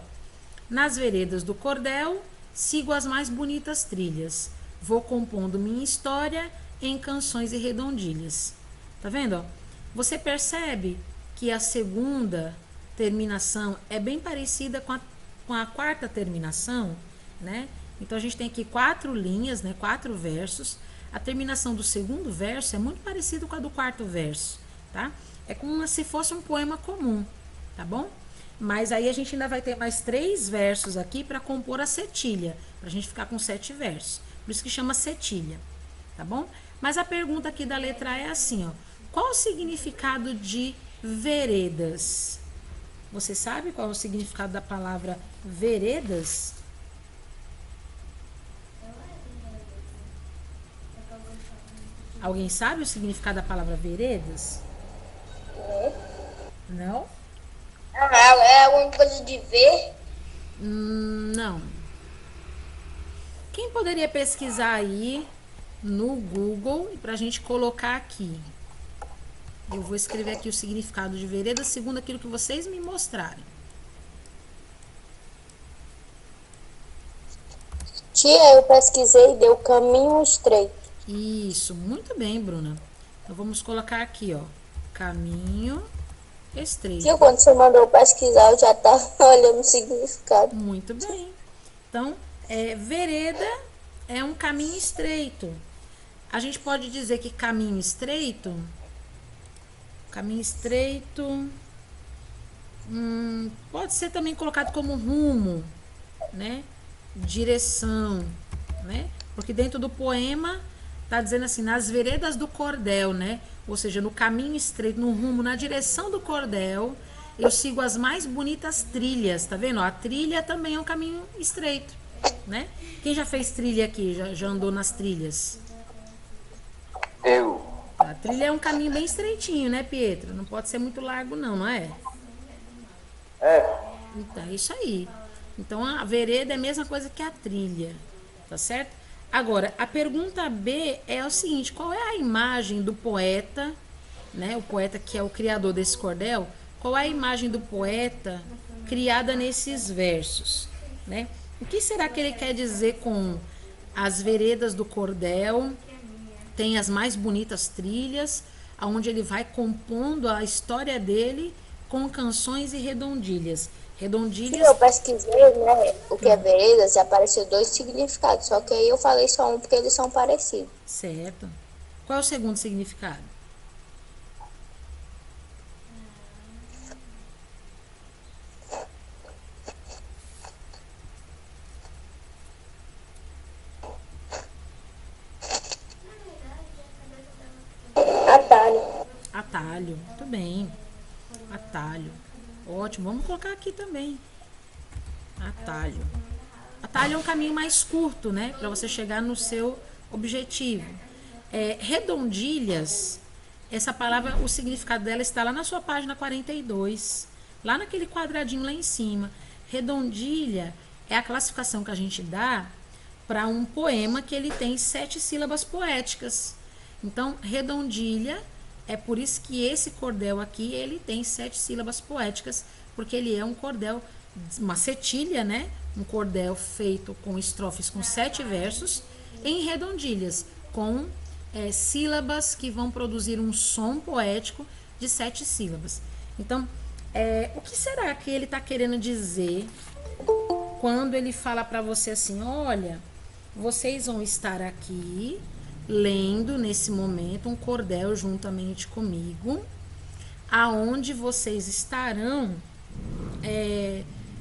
Nas veredas do cordel, sigo as mais bonitas trilhas. Vou compondo minha história em canções e redondilhas. Tá vendo, ó? Você percebe que a segunda terminação é bem parecida com a quarta terminação, né? Então, a gente tem aqui 4 linhas, né? 4 versos. A terminação do segundo verso é muito parecida com a do quarto verso, tá? É como se fosse um poema comum, tá bom? Mas aí a gente ainda vai ter mais 3 versos aqui para compor a cetilha, pra gente ficar com 7 versos. Por isso que chama cetilha, tá bom? Mas a pergunta aqui da letra A é assim, ó. Qual o significado de veredas? Você sabe qual é o significado da palavra veredas? Alguém sabe o significado da palavra veredas? Não? É alguma coisa de ver? Não. Quem poderia pesquisar aí no Google para a gente colocar aqui? Eu vou escrever aqui o significado de vereda segundo aquilo que vocês me mostrarem. Tia, eu pesquisei e deu caminho estreito. Isso, muito bem, Bruna. Então vamos colocar aqui, ó, caminho estreito. Tia, quando você mandou pesquisar, eu já estava olhando o significado. Muito bem. Então, vereda é um caminho estreito. A gente pode dizer que caminho estreito pode ser também colocado como rumo, né? Direção, né? Porque dentro do poema tá dizendo assim, nas veredas do cordel, né? Ou seja, no caminho estreito, no rumo, na direção do cordel, eu sigo as mais bonitas trilhas, tá vendo? A trilha também é um caminho estreito, né? Quem já fez trilha aqui? Já andou nas trilhas? Eu. A trilha é um caminho bem estreitinho, né, Pietro? Não pode ser muito largo, não é? Então, é isso aí. Então, a vereda é a mesma coisa que a trilha, tá certo? Agora, a pergunta B é o seguinte, qual é a imagem do poeta, né? O poeta que é o criador desse cordel, qual é a imagem do poeta criada nesses versos, né? O que será que ele quer dizer com as veredas do cordel, tem as mais bonitas trilhas, onde ele vai compondo a história dele com canções e redondilhas. Redondilhas. Eu pesquisei, né, o que é veredas e apareceu 2 significados, só que aí eu falei só um porque eles são parecidos. Certo. Qual é o segundo significado? Atalho. Muito bem. Atalho. Ótimo. Vamos colocar aqui também. Atalho. Atalho é um caminho mais curto, né? Para você chegar no seu objetivo. Redondilhas, essa palavra, o significado dela está lá na sua página 42. Lá naquele quadradinho lá em cima. Redondilha é a classificação que a gente dá para um poema que ele tem 7 sílabas poéticas. Então, redondilha, é por isso que esse cordel aqui, ele tem 7 sílabas poéticas, porque ele é um cordel, uma cetilha, né? Um cordel feito com estrofes com 7 versos, em redondilhas, com sílabas que vão produzir um som poético de 7 sílabas. Então, o que será que ele está querendo dizer quando ele fala para você assim, olha, vocês vão estar aqui lendo nesse momento um cordel juntamente comigo, aonde vocês estarão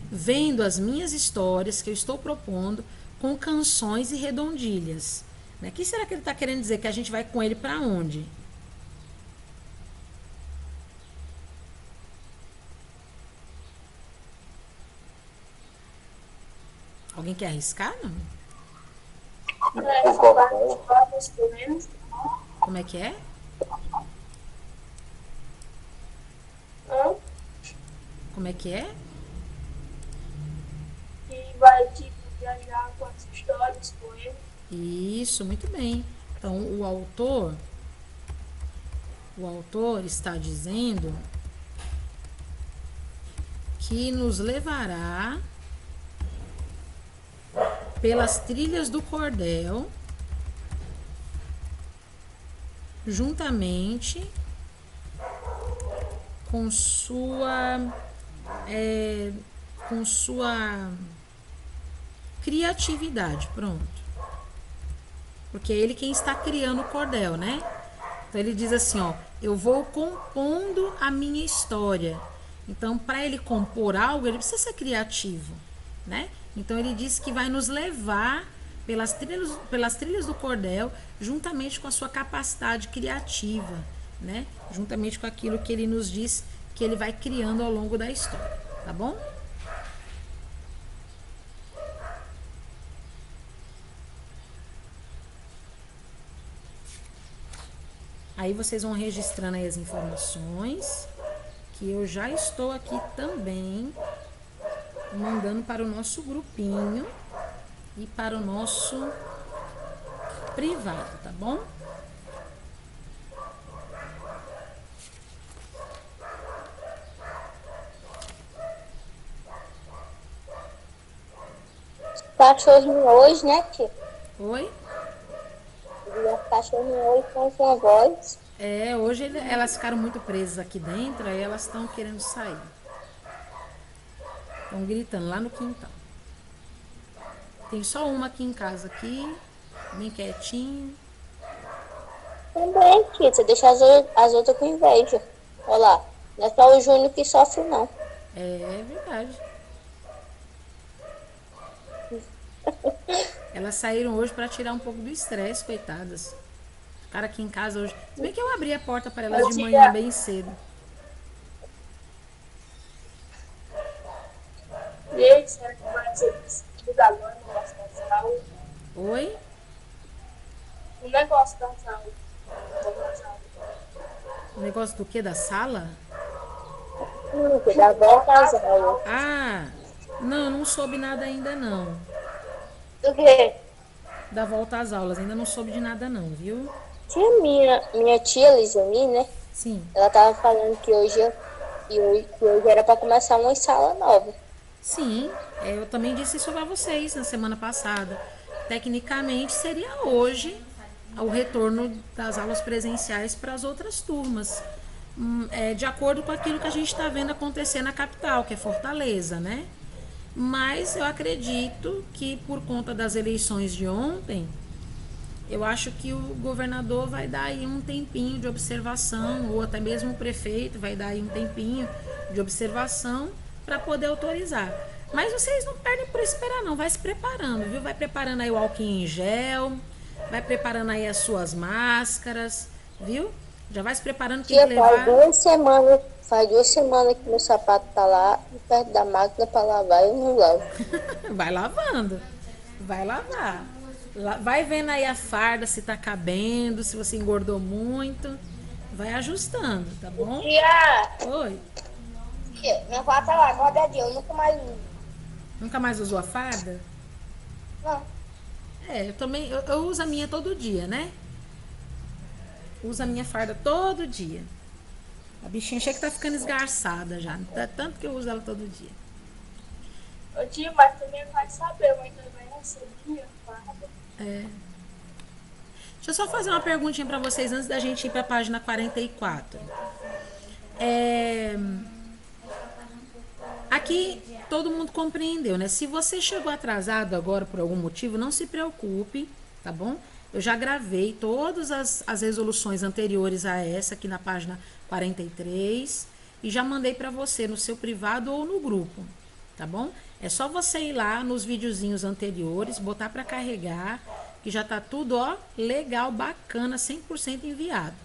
vendo as minhas histórias que eu estou propondo com canções e redondilhas. O que será que ele está querendo dizer? Que a gente vai com ele para onde? Alguém quer arriscar, não? Como é que é? Como é que é? E vai, tipo, viajar com as histórias, com ele. Isso, muito bem. Então, o autor está dizendo que nos levará pelas trilhas do cordel, juntamente com sua criatividade. Pronto. Porque é ele quem está criando o cordel, né? Então ele diz assim, ó, eu vou compondo a minha história. Então, para ele compor algo, ele precisa ser criativo, né? Então ele diz que vai nos levar pelas trilhas do cordel, juntamente com a sua capacidade criativa, né? Juntamente com aquilo que ele nos diz que ele vai criando ao longo da história, tá bom? Aí vocês vão registrando aí as informações, que eu já estou aqui também mandando para o nosso grupinho e para o nosso privado, tá bom? Cachorrinho hoje, né, tia? Oi? Cachorrinho hoje com sua voz. Hoje elas ficaram muito presas aqui dentro, aí elas estão querendo sair. Estão gritando lá no quintal. Tem só uma aqui em casa, aqui, bem quietinho. Também, tia, você deixa as outras com inveja. Olha lá, não é só o Júnior que sofre, não. É verdade. Elas saíram hoje para tirar um pouco do estresse, coitadas. Ficaram aqui em casa hoje. Se bem que eu abri a porta para elas de manhã bem cedo. E aí, será que vai ser discutido agora no negócio da sala? Oi? O negócio da sala. O negócio do quê? Da sala? Da volta às aulas. Ah, não soube nada ainda não. Do quê? Da volta às aulas, ainda não soube de nada não, viu? Tia minha tia Lizami, né? Sim. Ela tava falando que hoje era para começar uma sala nova. Sim, eu também disse isso para vocês na semana passada. Tecnicamente seria hoje o retorno das aulas presenciais para as outras turmas. De acordo com aquilo que a gente está vendo acontecer na capital, que é Fortaleza, né? Mas eu acredito que por conta das eleições de ontem, eu acho que o governador vai dar aí um tempinho de observação, ou até mesmo o prefeito vai dar aí um tempinho de observação para poder autorizar. Mas vocês não perdem por esperar não, vai se preparando, viu? Vai preparando aí o álcool em gel, vai preparando aí as suas máscaras, viu? Já vai se preparando que tem Tia, que levar. faz 2 semanas que meu sapato tá lá perto da máquina pra lavar e eu não lavo. Vai lavando. Vai lavar. Vai vendo aí a farda se tá cabendo, se você engordou muito. Vai ajustando, tá bom? Tia, Oi. minha farda tá lá, guardadinha, eu nunca mais uso. Nunca mais usou a farda? Não. Eu também. Eu uso a minha todo dia, né? Uso a minha farda todo dia. A bichinha chega que tá ficando esgarçada já. Tanto que eu uso ela todo dia. Ô tia, mas também vai saber, mas também recebi a farda. Deixa eu só fazer uma perguntinha pra vocês antes da gente ir pra página 44. Aqui todo mundo compreendeu, né? Se você chegou atrasado agora por algum motivo, não se preocupe, tá bom? Eu já gravei todas as resoluções anteriores a essa aqui na página 43 e já mandei pra você no seu privado ou no grupo, tá bom? É só você ir lá nos videozinhos anteriores, botar pra carregar, que já tá tudo, ó, legal, bacana, 100% enviado,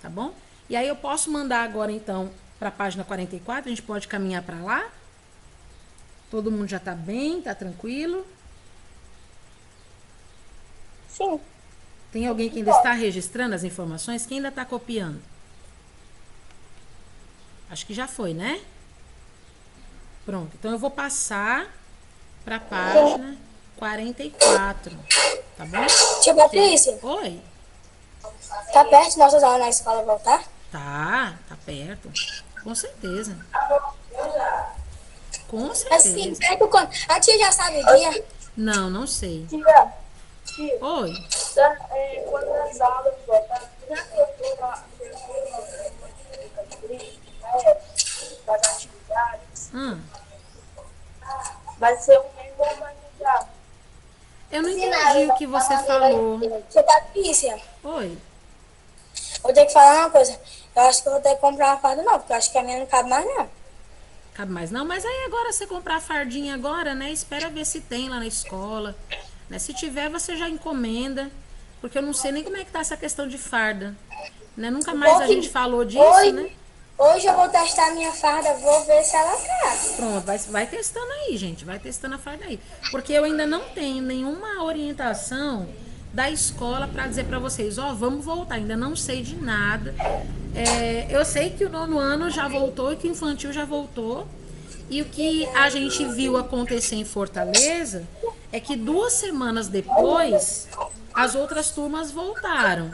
tá bom? E aí eu posso mandar agora, então, pra página 44, a gente pode caminhar pra lá? Todo mundo já tá bem, tá tranquilo? Sim. Tem alguém que ainda está registrando as informações? Quem ainda tá copiando? Acho que já foi, né? Pronto, então eu vou passar pra página 44, tá bom? Tia Patrícia, Oi. tá perto de nossas aulas na escola voltar? Tá perto. Com certeza. Com Assim, certeza. perto quando... A tia já sabe o dia? Não sei. Tia, Oi. quando as aulas voltarem, já que eu tô lá, das atividades, vai ser um mês organizado. Eu não entendi o que você falou. Tia Patrícia, Oi. vou ter que falar uma coisa. Eu acho que eu vou ter que comprar uma farda nova, porque eu acho que a minha não cabe mais, não. Cabe mais não, mas aí agora você comprar a fardinha agora, né? Espera ver se tem lá na escola. Né? Se tiver, você já encomenda. Porque eu não sei nem como é que tá essa questão de farda. Né? Nunca mais a gente falou disso, né? Hoje eu vou testar a minha farda, vou ver se ela cabe. Pronto, vai testando aí, gente. Vai testando a farda aí. Porque eu ainda não tenho nenhuma orientação da escola para dizer para vocês, ó, vamos voltar. Ainda não sei de nada. Eu sei que o 9º ano já voltou e que o infantil já voltou. E o que a gente viu acontecer em Fortaleza é que 2 semanas depois, as outras turmas voltaram.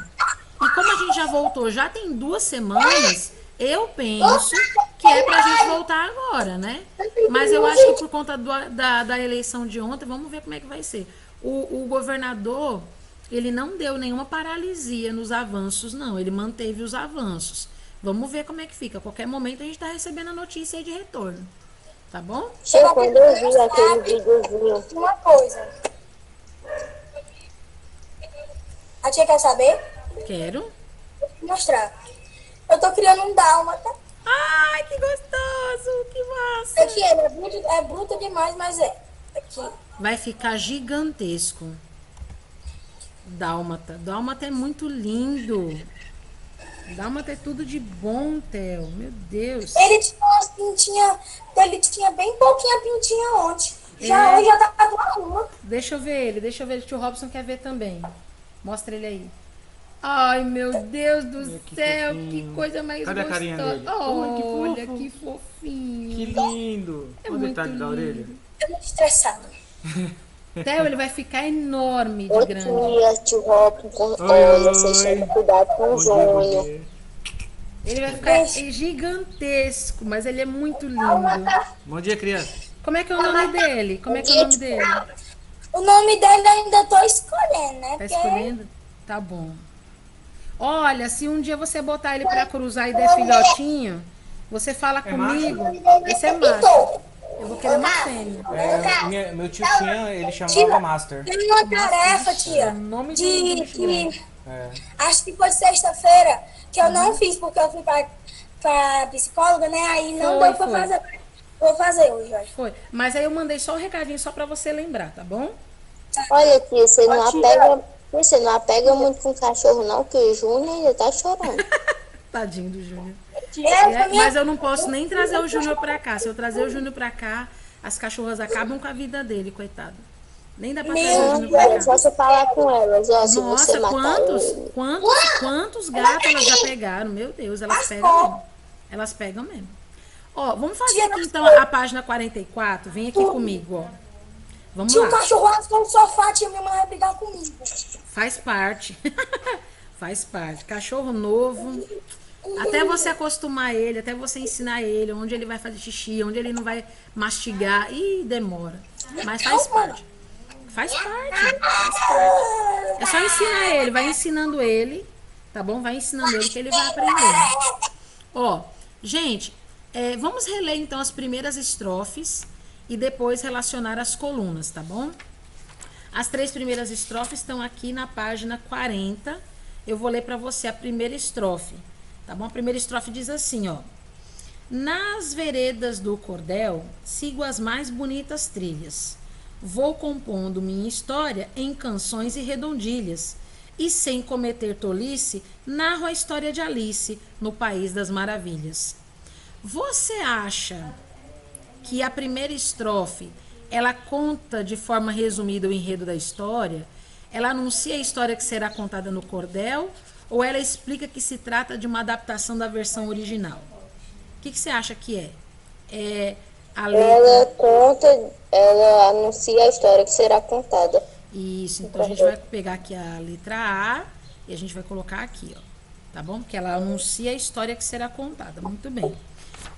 E como a gente já voltou, já tem 2 semanas, eu penso que é pra gente voltar agora, né? Mas eu acho que por conta da eleição de ontem, vamos ver como é que vai ser. O governador, ele não deu nenhuma paralisia nos avanços, não. Ele manteve os avanços. Vamos ver como é que fica. A qualquer momento a gente tá recebendo a notícia aí de retorno. Tá bom? Chega quando eu vi aquele videozinho. Uma coisa. A tia quer saber? Quero. Vou te mostrar. Eu tô criando um dálmata. Ai, que gostoso! Que massa! Aqui ele é bruto demais, mas é. Aqui. Vai ficar gigantesco. Dálmata. Dálmata é muito lindo. Dálmata é tudo de bom, Theo. Meu Deus. Ele tinha umas pintinhas. Ele tinha bem pouquinha pintinha ontem. Já hoje já tá com uma. Deixa eu ver ele. Deixa eu ver. O tio Robson quer ver também. Mostra ele aí. Ai, meu Deus do céu. Que coisa mais Cadê a carinha gostosa. dele? Olha, Ui, que fofinho. Que lindo! É Olha o muito detalhe da orelha. lindo. Eu tô estressado. Theo, ele vai ficar enorme de Ô grande. tia, tio Robson, Oi, olha, oi. vocês têm que cuidar com o Bom dia, bom zonho. dia. Ele vai ficar gigantesco, mas ele é muito lindo. Bom dia, criança. Como é que é o nome dele? Como é que é o nome dele? O nome dele ainda tô escolhendo, né? Tá Porque escolhendo? Tá bom. Olha, se um dia você botar ele pra cruzar e der filhotinho, você fala comigo. Esse é macho. Eu vou querer uma fêmea. Meu tio tinha, ele chamava Master. tem uma tarefa, É tia. o nome de bicho grande. Acho que foi sexta-feira que eu não fiz, porque eu fui pra psicóloga, né? Aí não Foi, deu pra foi. fazer. Vou fazer hoje, acho. Foi. Mas aí eu mandei só o recadinho só pra você lembrar, tá bom? Olha, tia, você não apega muito com o cachorro, não, que o Júnior ainda tá chorando. Tadinho do Júnior. É, Mas eu não posso nem trazer o Júnior pra cá. Se eu trazer o Júnior pra cá, as cachorras acabam com a vida dele, coitado. Nem dá pra trazer o Júnior pra É cá. só você falar com elas, ó, se você Nossa, matar ele. quantos gatos elas já pegaram? Meu Deus, elas pegam mesmo. Elas pegam mesmo. Ó, vamos fazer aqui então a página 44. Vem aqui comigo, ó. Vamos Tinha um lá. cachorro rasgou no sofá, tia, minha mãe vai brigar comigo. Faz parte. Faz parte. Cachorro novo. Até você acostumar ele, até você ensinar ele onde ele vai fazer xixi, onde ele não vai mastigar. Ih, demora. Mas faz parte. Faz parte. Faz parte. É só ensinar ele, vai ensinando ele, tá bom? Vai ensinando ele que ele vai aprender. Ó, gente, vamos reler então as primeiras estrofes e depois relacionar as colunas, tá bom? As 3 primeiras estrofes estão aqui na página 40. Eu vou ler para você a primeira estrofe, tá bom? A primeira estrofe diz assim, ó. Nas veredas do cordel, sigo as mais bonitas trilhas. Vou compondo minha história em canções e redondilhas. E sem cometer tolice, narro a história de Alice no País das Maravilhas. Você acha que a primeira estrofe, ela conta de forma resumida o enredo da história? Ela anuncia a história que será contada no cordel? Ou ela explica que se trata de uma adaptação da versão original? O que você acha que é? É a letra... Ela anuncia a história que será contada. Isso, então a gente vai pegar aqui a letra A e a gente vai colocar aqui, ó. Tá bom? Porque ela anuncia a história que será contada. Muito bem.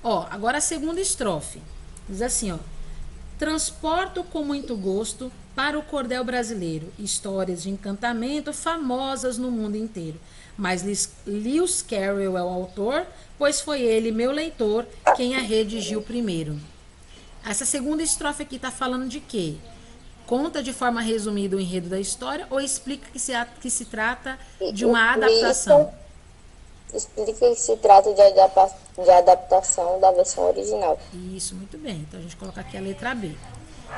Ó, agora a segunda estrofe. Diz assim, ó. Transporto com muito gosto para o cordel brasileiro histórias de encantamento famosas no mundo inteiro. Mas Lewis Carroll é o autor, pois foi ele, meu leitor, quem a redigiu primeiro. Essa segunda estrofe aqui tá falando de quê? Conta de forma resumida o enredo da história ou explica que se trata de uma adaptação? Explica que se trata de adaptação da versão original. Isso, muito bem. Então a gente coloca aqui a letra B.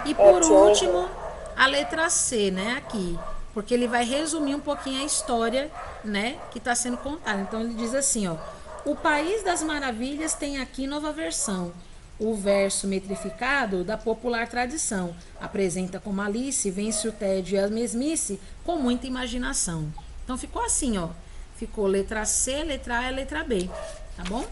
E por último, a letra C, né? Aqui. Porque ele vai resumir um pouquinho a história, né? Que está sendo contada. Então ele diz assim, ó. O País das Maravilhas tem aqui nova versão. O verso metrificado da popular tradição. Apresenta como Alice, vence o tédio e a mesmice com muita imaginação. Então ficou assim, ó. Ficou letra C, letra A e letra B. Tá bom?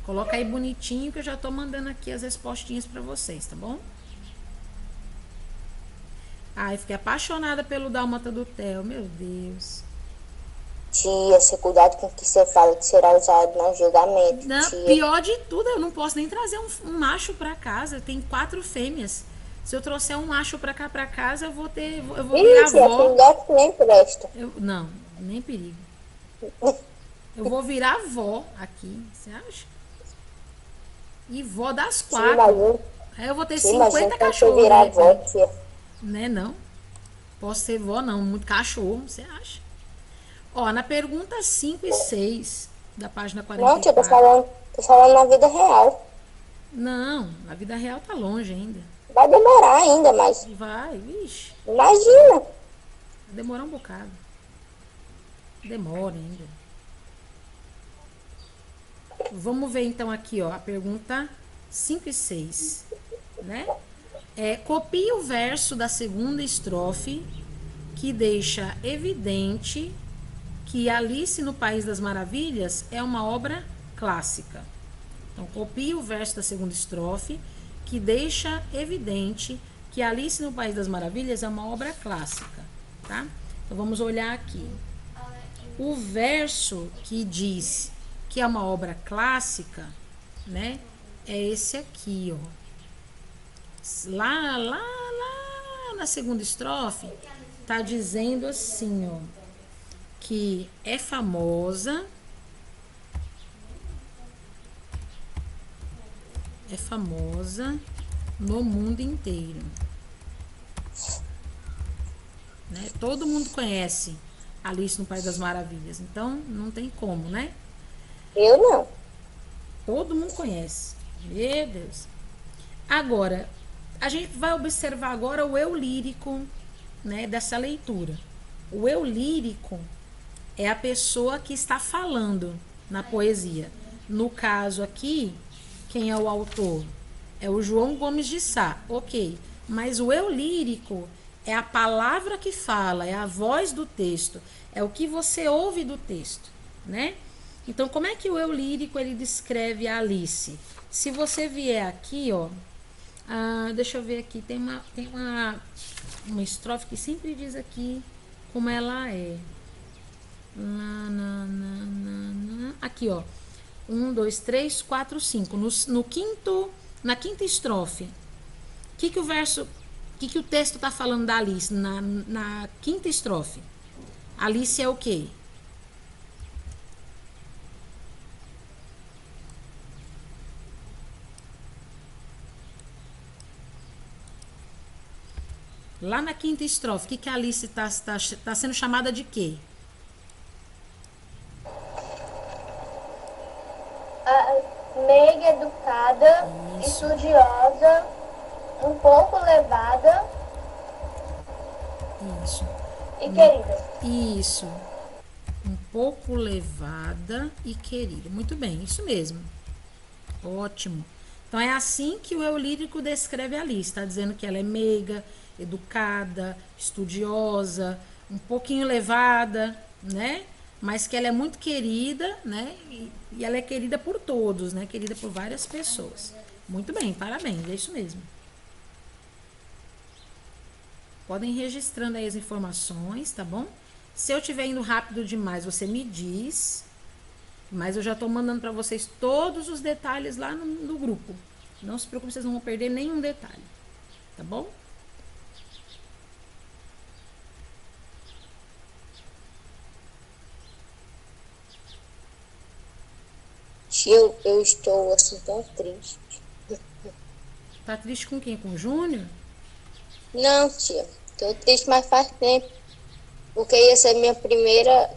Coloca aí bonitinho que eu já tô mandando aqui as respostinhas pra vocês, tá bom? Ai, fiquei apaixonada pelo Dálmata do Theo, meu Deus. Tia, se cuidado com o que você fala que será usado no julgamento. Não, tia. pior de tudo, eu não posso nem trazer um macho pra casa. Tem 4 fêmeas. Se eu trouxer um macho pra cá pra casa, eu vou virar Tia, avó. tem gato que nem presta. Não, nem perigo. Eu vou virar avó aqui, você acha? E vó das 4. Imagina, Aí eu vou ter imagina 50 quando você cachorros. virar De avó, repente. tia. Né, não? Posso ser vó, não. Muito cachorro, você acha? Ó, na pergunta 5 e 6 da página Não, tia, 44. tô falando na vida real. Não, a vida real tá longe ainda. Vai demorar ainda, mas Vai, vixe. imagina. Vai demorar um bocado. Demora ainda. Vamos ver então aqui, ó, a pergunta 5 e 6, né? Copie o verso da segunda estrofe que deixa evidente que Alice no País das Maravilhas é uma obra clássica. Então, copie o verso da segunda estrofe que deixa evidente que Alice no País das Maravilhas é uma obra clássica, tá? Então, vamos olhar aqui. O verso que diz que é uma obra clássica, né? É esse aqui, ó. Lá na segunda estrofe, tá dizendo assim, ó, que é famosa no mundo inteiro, né? Todo mundo conhece Alice no País das Maravilhas, então não tem como, né? Eu não. Todo mundo conhece. Meu Deus. Agora, a gente vai observar agora o eu lírico, né, dessa leitura. O eu lírico é a pessoa que está falando na poesia. No caso aqui, quem é o autor? É o João Gomes de Sá, ok. Mas o eu lírico é a palavra que fala, é a voz do texto, é o que você ouve do texto, né? Então, como é que o eu lírico ele descreve a Alice? Se você vier aqui, ó, deixa eu ver aqui, tem uma estrofe que sempre diz aqui como ela é. Aqui, ó. 1, 2, 3, 4, 5. Na quinta estrofe, que o texto está falando da Alice? Na quinta estrofe. Alice é o quê? Lá na quinta estrofe, o que a Alice está sendo chamada de quê? Meiga, educada, estudiosa, um pouco levada Isso. e querida. Isso. Um pouco levada e querida. Muito bem, isso mesmo. Ótimo. Então é assim que o eu lírico descreve a Alice. Está dizendo que ela é meiga, educada, estudiosa, um pouquinho levada, né? Mas que ela é muito querida, né? E ela é querida por todos, né? Querida por várias pessoas. Muito bem, parabéns, é isso mesmo. Podem ir registrando aí as informações, tá bom? Se eu estiver indo rápido demais, você me diz. Mas eu já estou mandando para vocês todos os detalhes lá no grupo. Não se preocupe, vocês não vão perder nenhum detalhe. Tá bom? Tia, eu estou assim tão triste. Tá triste com quem? Com o Júnior? Não, tia. Estou triste, mas faz tempo. Porque ia ser minha primeira...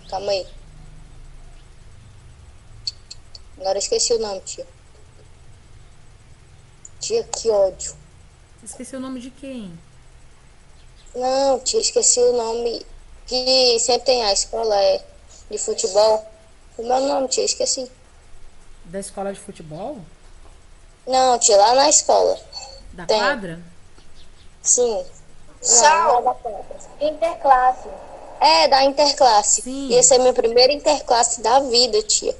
calma aí. Agora eu esqueci o nome, tia. Tia, que ódio. Você esqueceu o nome de quem? Não, tia, esqueci o nome que sempre tem a escola de futebol. O meu nome, tia, esqueci. Da escola de futebol? Não, tia, lá na escola. Da Tem. quadra? Sim. Não, da quadra. Interclasse. É, da interclasse. Sim. Ia ser minha primeira interclasse da vida, tia.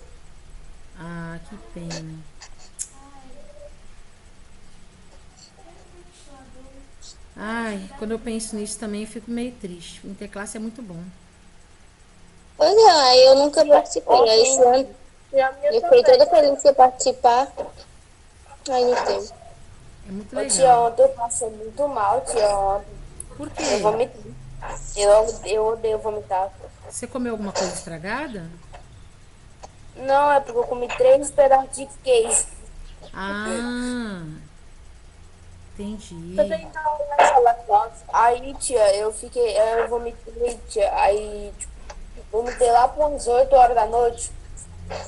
Ah, que pena. Ai, quando eu penso nisso também eu fico meio triste. O interclasse é muito bom. Pois é, aí eu nunca participei. Aí esse ano eu fiquei toda feliz de participar. Aí não teve. É muito Tia, legal. ontem eu passei muito mal, tia. Ontem Por quê? eu vomitei. Eu odeio vomitar. Você comeu alguma coisa estragada? Não, é porque eu comi 3 pedaços de queijo. Ah, entendi. Eu tenho intolerância à lactose. Aí, tia, eu vomitei, tia. Aí, tipo, vomitei lá por umas 8 horas da noite.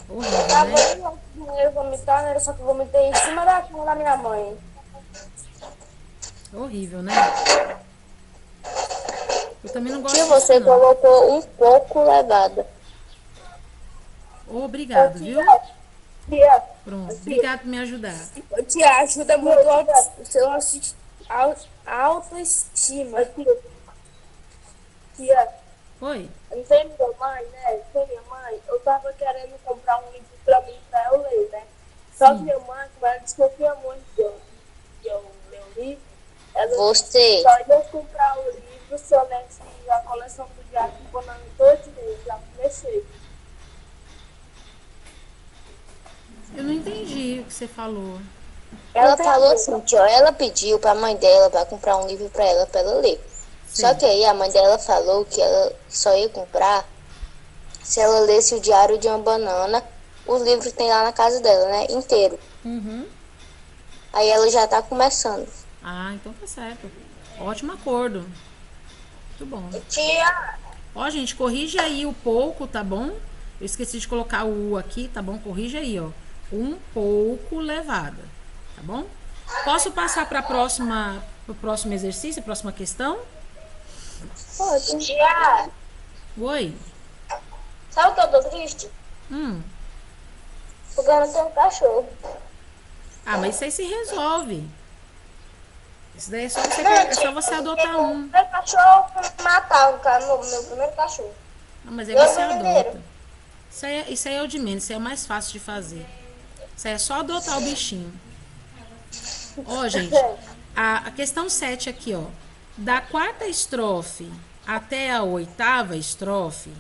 Horrível, Tava né? eu vomitar, né? Só que eu vomitei em cima da cama da minha mãe. Horrível, né? Eu também não gosto Tia, disso, você não. colocou um pouco levada. Obrigado, viu? Tia, Pronto. Obrigado por me ajudar. tia, ajuda muito o seu autoestima. Tia, Oi? não tem minha mãe, né? Tem minha mãe. Eu tava querendo comprar um livro pra mim, pra eu ler, né? Só que minha mãe, como ela desconfia muito de eu ler o livro, ela Você. só ia comprar o livro se eu lesse a coleção do Diário do Bonano todinho, já comecei. Eu não entendi o que você falou. Ela falou assim, tia, ela pediu pra mãe dela pra comprar um livro pra ela ler. Sim. Só que aí a mãe dela falou que ela só ia comprar se ela lesse o Diário de uma Banana. O livro tem lá na casa dela, né? Inteiro. Uhum. Aí ela já tá começando. Ah, então tá certo. Ótimo acordo. Muito bom. Tia, Ó, gente, corrige aí o pouco, tá bom? Eu esqueci de colocar o U aqui, tá bom? Corrige aí, ó. Um pouco levada, tá bom? Posso passar para pro próximo exercício, a próxima questão? Pode. Tia, Oi. sabe o que eu tô triste? Hum. Porque eu não tenho cachorro. Ah, mas isso aí se resolve. Isso daí é só você adotar um. Meu cachorro matar o cara, meu primeiro cachorro. Ah, mas aí Eu você venderam. adota. Isso aí é o de menos, isso aí é o mais fácil de fazer. Isso aí é só adotar o bichinho. Ó, gente, a questão 7 aqui, ó. Da quarta estrofe até a oitava estrofe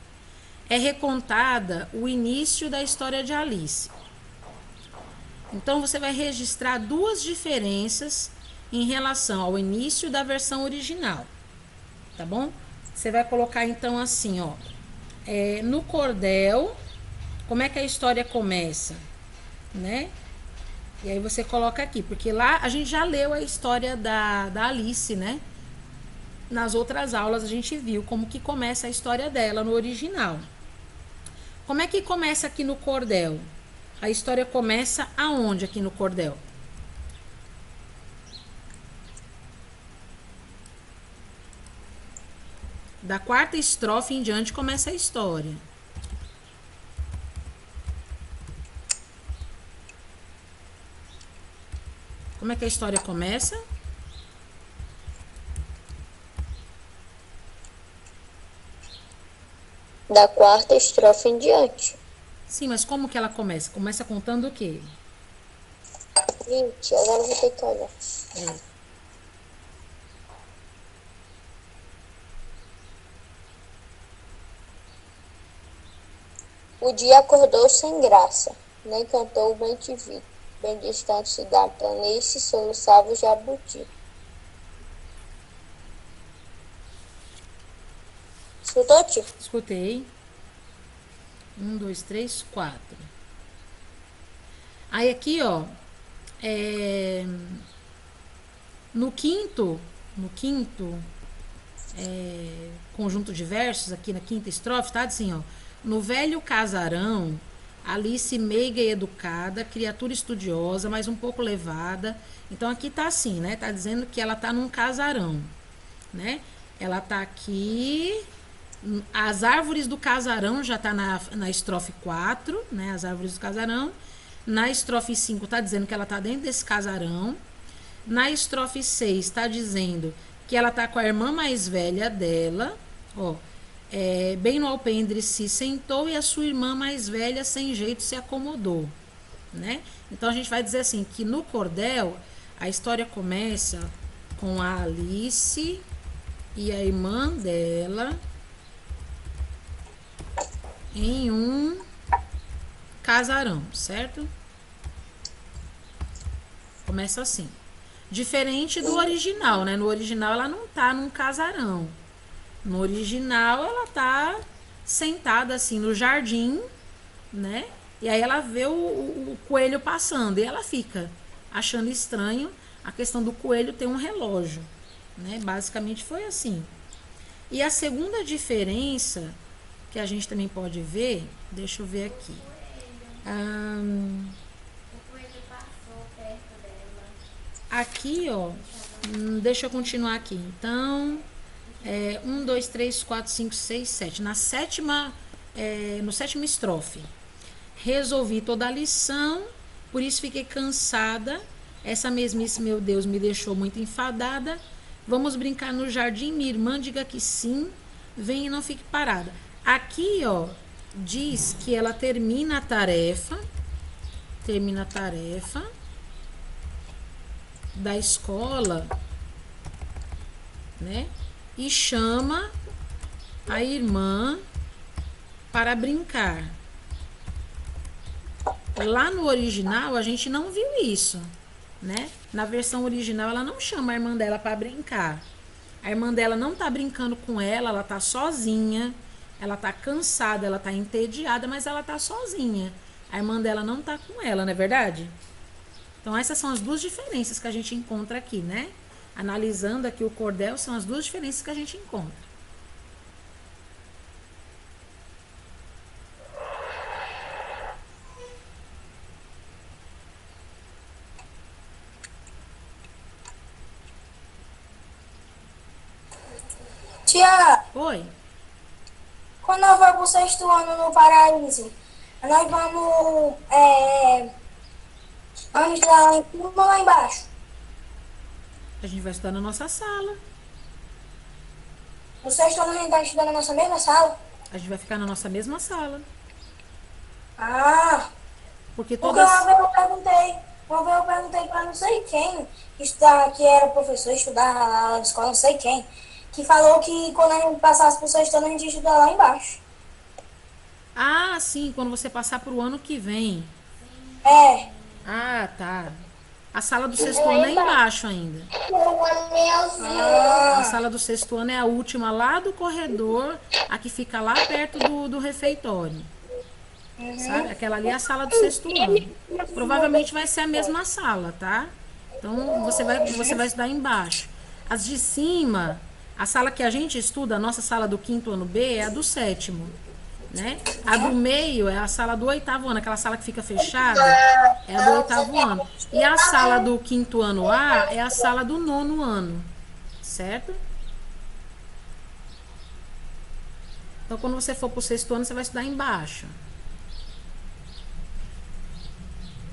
é recontada o início da história de Alice. Então você vai registrar duas diferenças em relação ao início da versão original, tá bom? Você vai colocar então assim, ó, no cordel, como é que a história começa, né? E aí você coloca aqui, porque lá a gente já leu a história da Alice, né? Nas outras aulas a gente viu como que começa a história dela no original. Como é que começa aqui no cordel? A história começa aonde aqui no cordel? Da quarta estrofe em diante começa a história. Como é que a história começa? Da quarta estrofe em diante. Sim, mas como que ela começa? Começa contando o quê? Gente, agora eu vou ter que olhar. O dia acordou sem graça, nem cantou o bem-te-vi. Bem distante da planície, soluçava o jabuti. Escutou, tio? Escutei. 1, 2, 3, 4. Aí aqui, ó, no quinto conjunto de versos, aqui na quinta estrofe, tá assim, ó. No velho casarão, Alice meiga e educada, criatura estudiosa, mas um pouco levada. Então aqui tá assim, né? Tá dizendo que ela tá num casarão, né? Ela tá aqui. As árvores do casarão já tá na estrofe 4, né? As árvores do casarão. Na estrofe 5 tá dizendo que ela tá dentro desse casarão. Na estrofe 6 está dizendo que ela tá com a irmã mais velha dela, ó, bem no alpendre se sentou e a sua irmã mais velha sem jeito se acomodou, né? Então a gente vai dizer assim que no cordel a história começa com a Alice e a irmã dela em um casarão, certo? Começa assim. Diferente do original, né? No original ela não tá num casarão. No original ela tá sentada assim no jardim, né? E aí ela vê o coelho passando e ela fica achando estranho a questão do coelho ter um relógio, né? Basicamente foi assim. E a segunda diferença que a gente também pode ver, deixa eu ver aqui. O coelho passou perto dela. Aqui, ó, deixa eu continuar aqui. Então, 1, 2, 3, 4, 5, 6, 7. Na sétima, no sétimo estrofe. Resolvi toda a lição, por isso fiquei cansada. Essa mesmice, meu Deus, me deixou muito enfadada. Vamos brincar no jardim, minha irmã diga que sim. Vem e não fique parada. Aqui, ó, diz que ela termina a tarefa da escola, né? E chama a irmã para brincar. Lá no original a gente não viu isso, né? Na versão original ela não chama a irmã dela para brincar. A irmã dela não tá brincando com ela tá sozinha, ela tá cansada, ela tá entediada, mas ela tá sozinha. A irmã dela não tá com ela, não é verdade? Então essas são as duas diferenças que a gente encontra aqui, né? Analisando aqui o cordel, são as duas diferenças que a gente encontra. Tia, Oi. quando eu for pro sexto ano no Paraíso, nós vamos, vamos estudar lá em cima ou lá embaixo? A gente vai estudar na nossa sala. No sexto ano a gente vai estudar na nossa mesma sala? A gente vai ficar na nossa mesma sala. Ah, Porque porque todas. uma vez eu perguntei pra não sei quem, que era professor, estudava lá na escola, não sei quem, que falou que quando a gente passasse pro sexto ano a gente ia estudar lá embaixo. Ah, sim, quando você passar pro ano que vem. É, Ah, tá. A sala do sexto ano é embaixo ainda. A sala do sexto ano é a última lá do corredor, a que fica lá perto do refeitório. Sabe? Aquela ali é a sala do sexto ano. Provavelmente vai ser a mesma sala, tá? Então você vai estudar embaixo. As de cima, a sala que a gente estuda, a nossa sala do quinto ano B, é a do sétimo. Né? A do meio é a sala do oitavo ano, aquela sala que fica fechada é a do oitavo ano. E a sala do quinto ano A é a sala do nono ano, certo? Então, quando você for pro sexto ano, você vai estudar embaixo.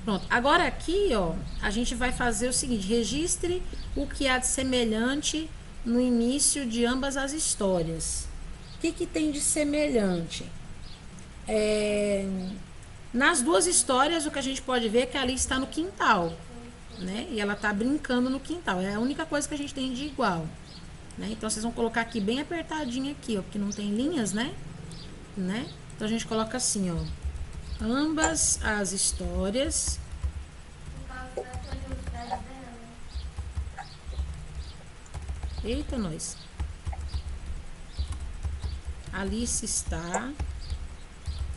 Pronto. Agora aqui, ó, a gente vai fazer o seguinte: registre o que há de semelhante no início de ambas as histórias. O que tem de semelhante? Nas duas histórias, o que a gente pode ver é que a Alice está no quintal, né? E ela está brincando no quintal. É a única coisa que a gente tem de igual, né? Então, vocês vão colocar aqui bem apertadinho aqui, ó, porque não tem linhas, né? Então, a gente coloca assim, ó. Ambas as histórias. Por causa da curiosidade dela. Eita, nós. Alice está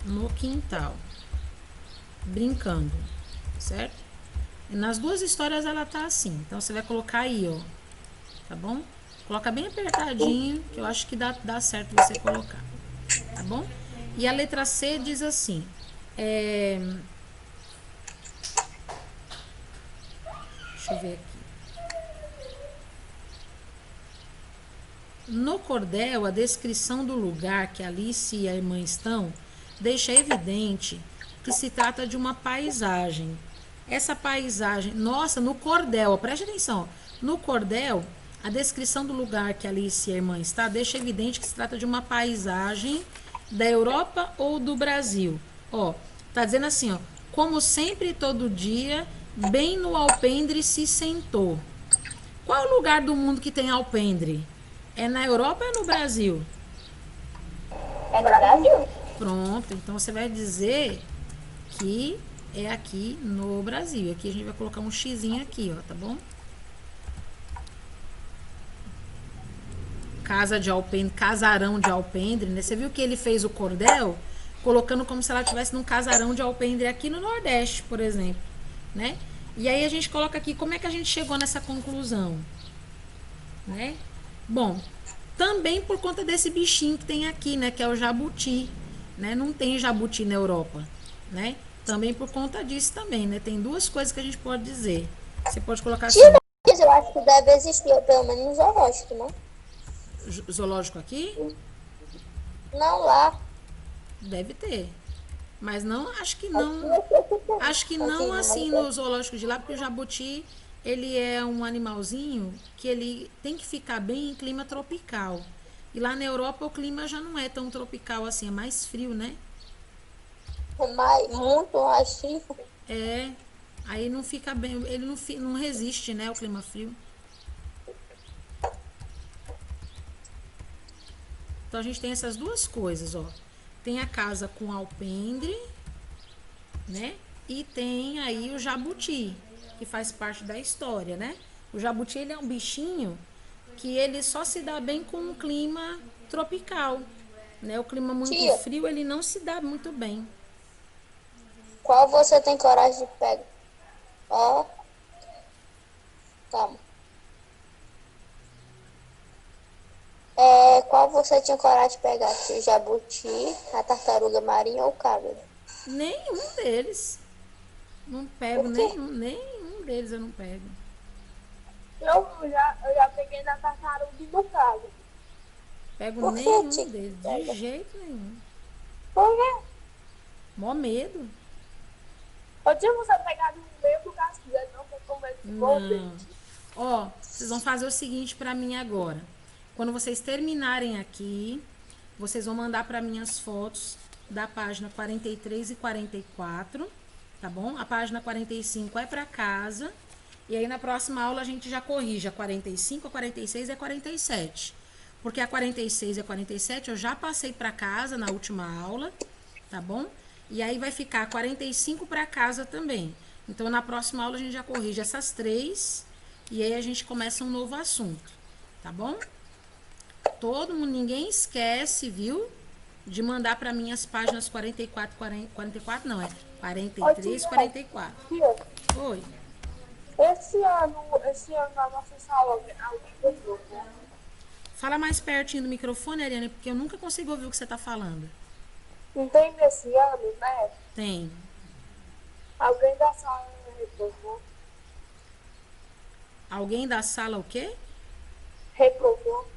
no quintal, brincando, certo? E nas duas histórias ela tá assim. Então você vai colocar aí, ó, tá bom? Coloca bem apertadinho, que eu acho que dá certo você colocar, tá bom? E a letra C diz assim: deixa eu ver aqui. No cordel, a descrição do lugar que Alice e a irmã estão deixa evidente que se trata de uma paisagem. Essa paisagem, nossa, no cordel, preste atenção, no cordel, a descrição do lugar que Alice e a irmã está deixa evidente que se trata de uma paisagem da Europa ou do Brasil. Ó, tá dizendo assim, ó, como sempre todo dia, bem no alpendre se sentou. Qual é o lugar do mundo que tem alpendre? É na Europa ou é no Brasil? É no Brasil? Pronto, então você vai dizer que é aqui no Brasil. Aqui a gente vai colocar um xizinho aqui, ó, tá bom? Casa de alpendre, casarão de alpendre, né? Você viu que ele fez o cordel colocando como se ela estivesse num casarão de alpendre aqui no Nordeste, por exemplo, né? E aí a gente coloca aqui como é que a gente chegou nessa conclusão, né? Bom, também por conta desse bichinho que tem aqui, né? Que é o jabuti, né? Não tem jabuti na Europa, né? Também por conta disso também, né? Tem duas coisas que a gente pode dizer. Você pode colocar assim... Eu acho que deve existir, pelo menos no zoológico, não? Zoológico aqui? Não lá. Deve ter. Mas não, acho que não. Acho que não assim no zoológico de lá, porque o jabuti, ele é um animalzinho que ele tem que ficar bem em clima tropical. E lá na Europa o clima já não é tão tropical assim, é mais frio, né? Muito assim. É. Aí não fica bem, ele não resiste, né, ao clima frio. Então a gente tem essas duas coisas, ó. Tem a casa com alpendre, né? E tem aí o jabuti, que faz parte da história, né? O jabuti, ele é um bichinho que ele só se dá bem com um clima tropical, né? O clima muito frio, ele não se dá muito bem. Qual você tem coragem de pegar? Ó. Calma. Qual você tinha coragem de pegar? O jabuti, a tartaruga marinha ou o cágado? Nenhum deles. Não pego nenhum deles eu não pego. Eu já peguei na tartaruga e no cágado. Pego Por que, nenhum tia? deles, de jeito nenhum. Por quê? Mó medo. Eu tinha você pegado no meio do castigo, não, porque como ele ficou Não. Ó, vocês vão fazer o seguinte pra mim agora. Quando vocês terminarem aqui, vocês vão mandar pra mim as fotos da página 43 e 44, tá bom? A página 45 é pra casa. E aí na próxima aula a gente já corrige a 45, a 46 e a 47. Porque a 46 e a 47 eu já passei pra casa na última aula, tá bom? E aí vai ficar 45 para casa também. Então, na próxima aula, a gente já corrige essas 3. E aí, a gente começa um novo assunto. Tá bom? Todo mundo, ninguém esquece, viu? De mandar para mim as páginas 44, 44 não, é 43, 44. Tia, Oi. esse ano na nossa sala, alguém comprou, né? Fala mais pertinho do microfone, Ariane, porque eu nunca consigo ouvir o que você tá falando. Não tem nesse ano, né? Tem. Alguém da sala reprovou. Alguém da sala o quê? Reprovou.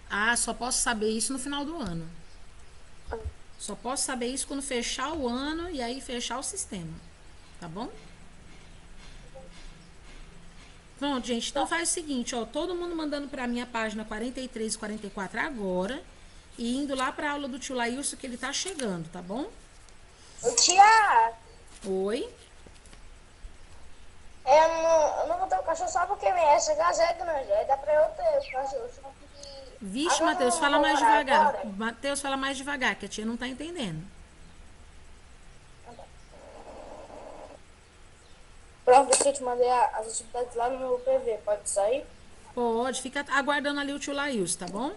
Ah, só posso saber isso no final do ano. Só posso saber isso quando fechar o ano e aí fechar o sistema. Tá bom? Pronto, gente. Então faz o seguinte, ó. Todo mundo mandando pra mim a página 43 e 44 agora. E indo lá pra aula do tio Laílson, que ele tá chegando, tá bom? Tia, Oi. eu não vou ter o cachorro só porque vem essa gazeta, né? Já dá pra eu ter o cachorro. Só que... Vixe, Agora Matheus, não fala vou mais morar devagar. agora. Matheus, fala mais devagar, que a tia não tá entendendo. Pronto, deixa eu te mandar as atividades lá no meu PV. Pode sair? Pode, fica aguardando ali o tio Laílson, tá bom?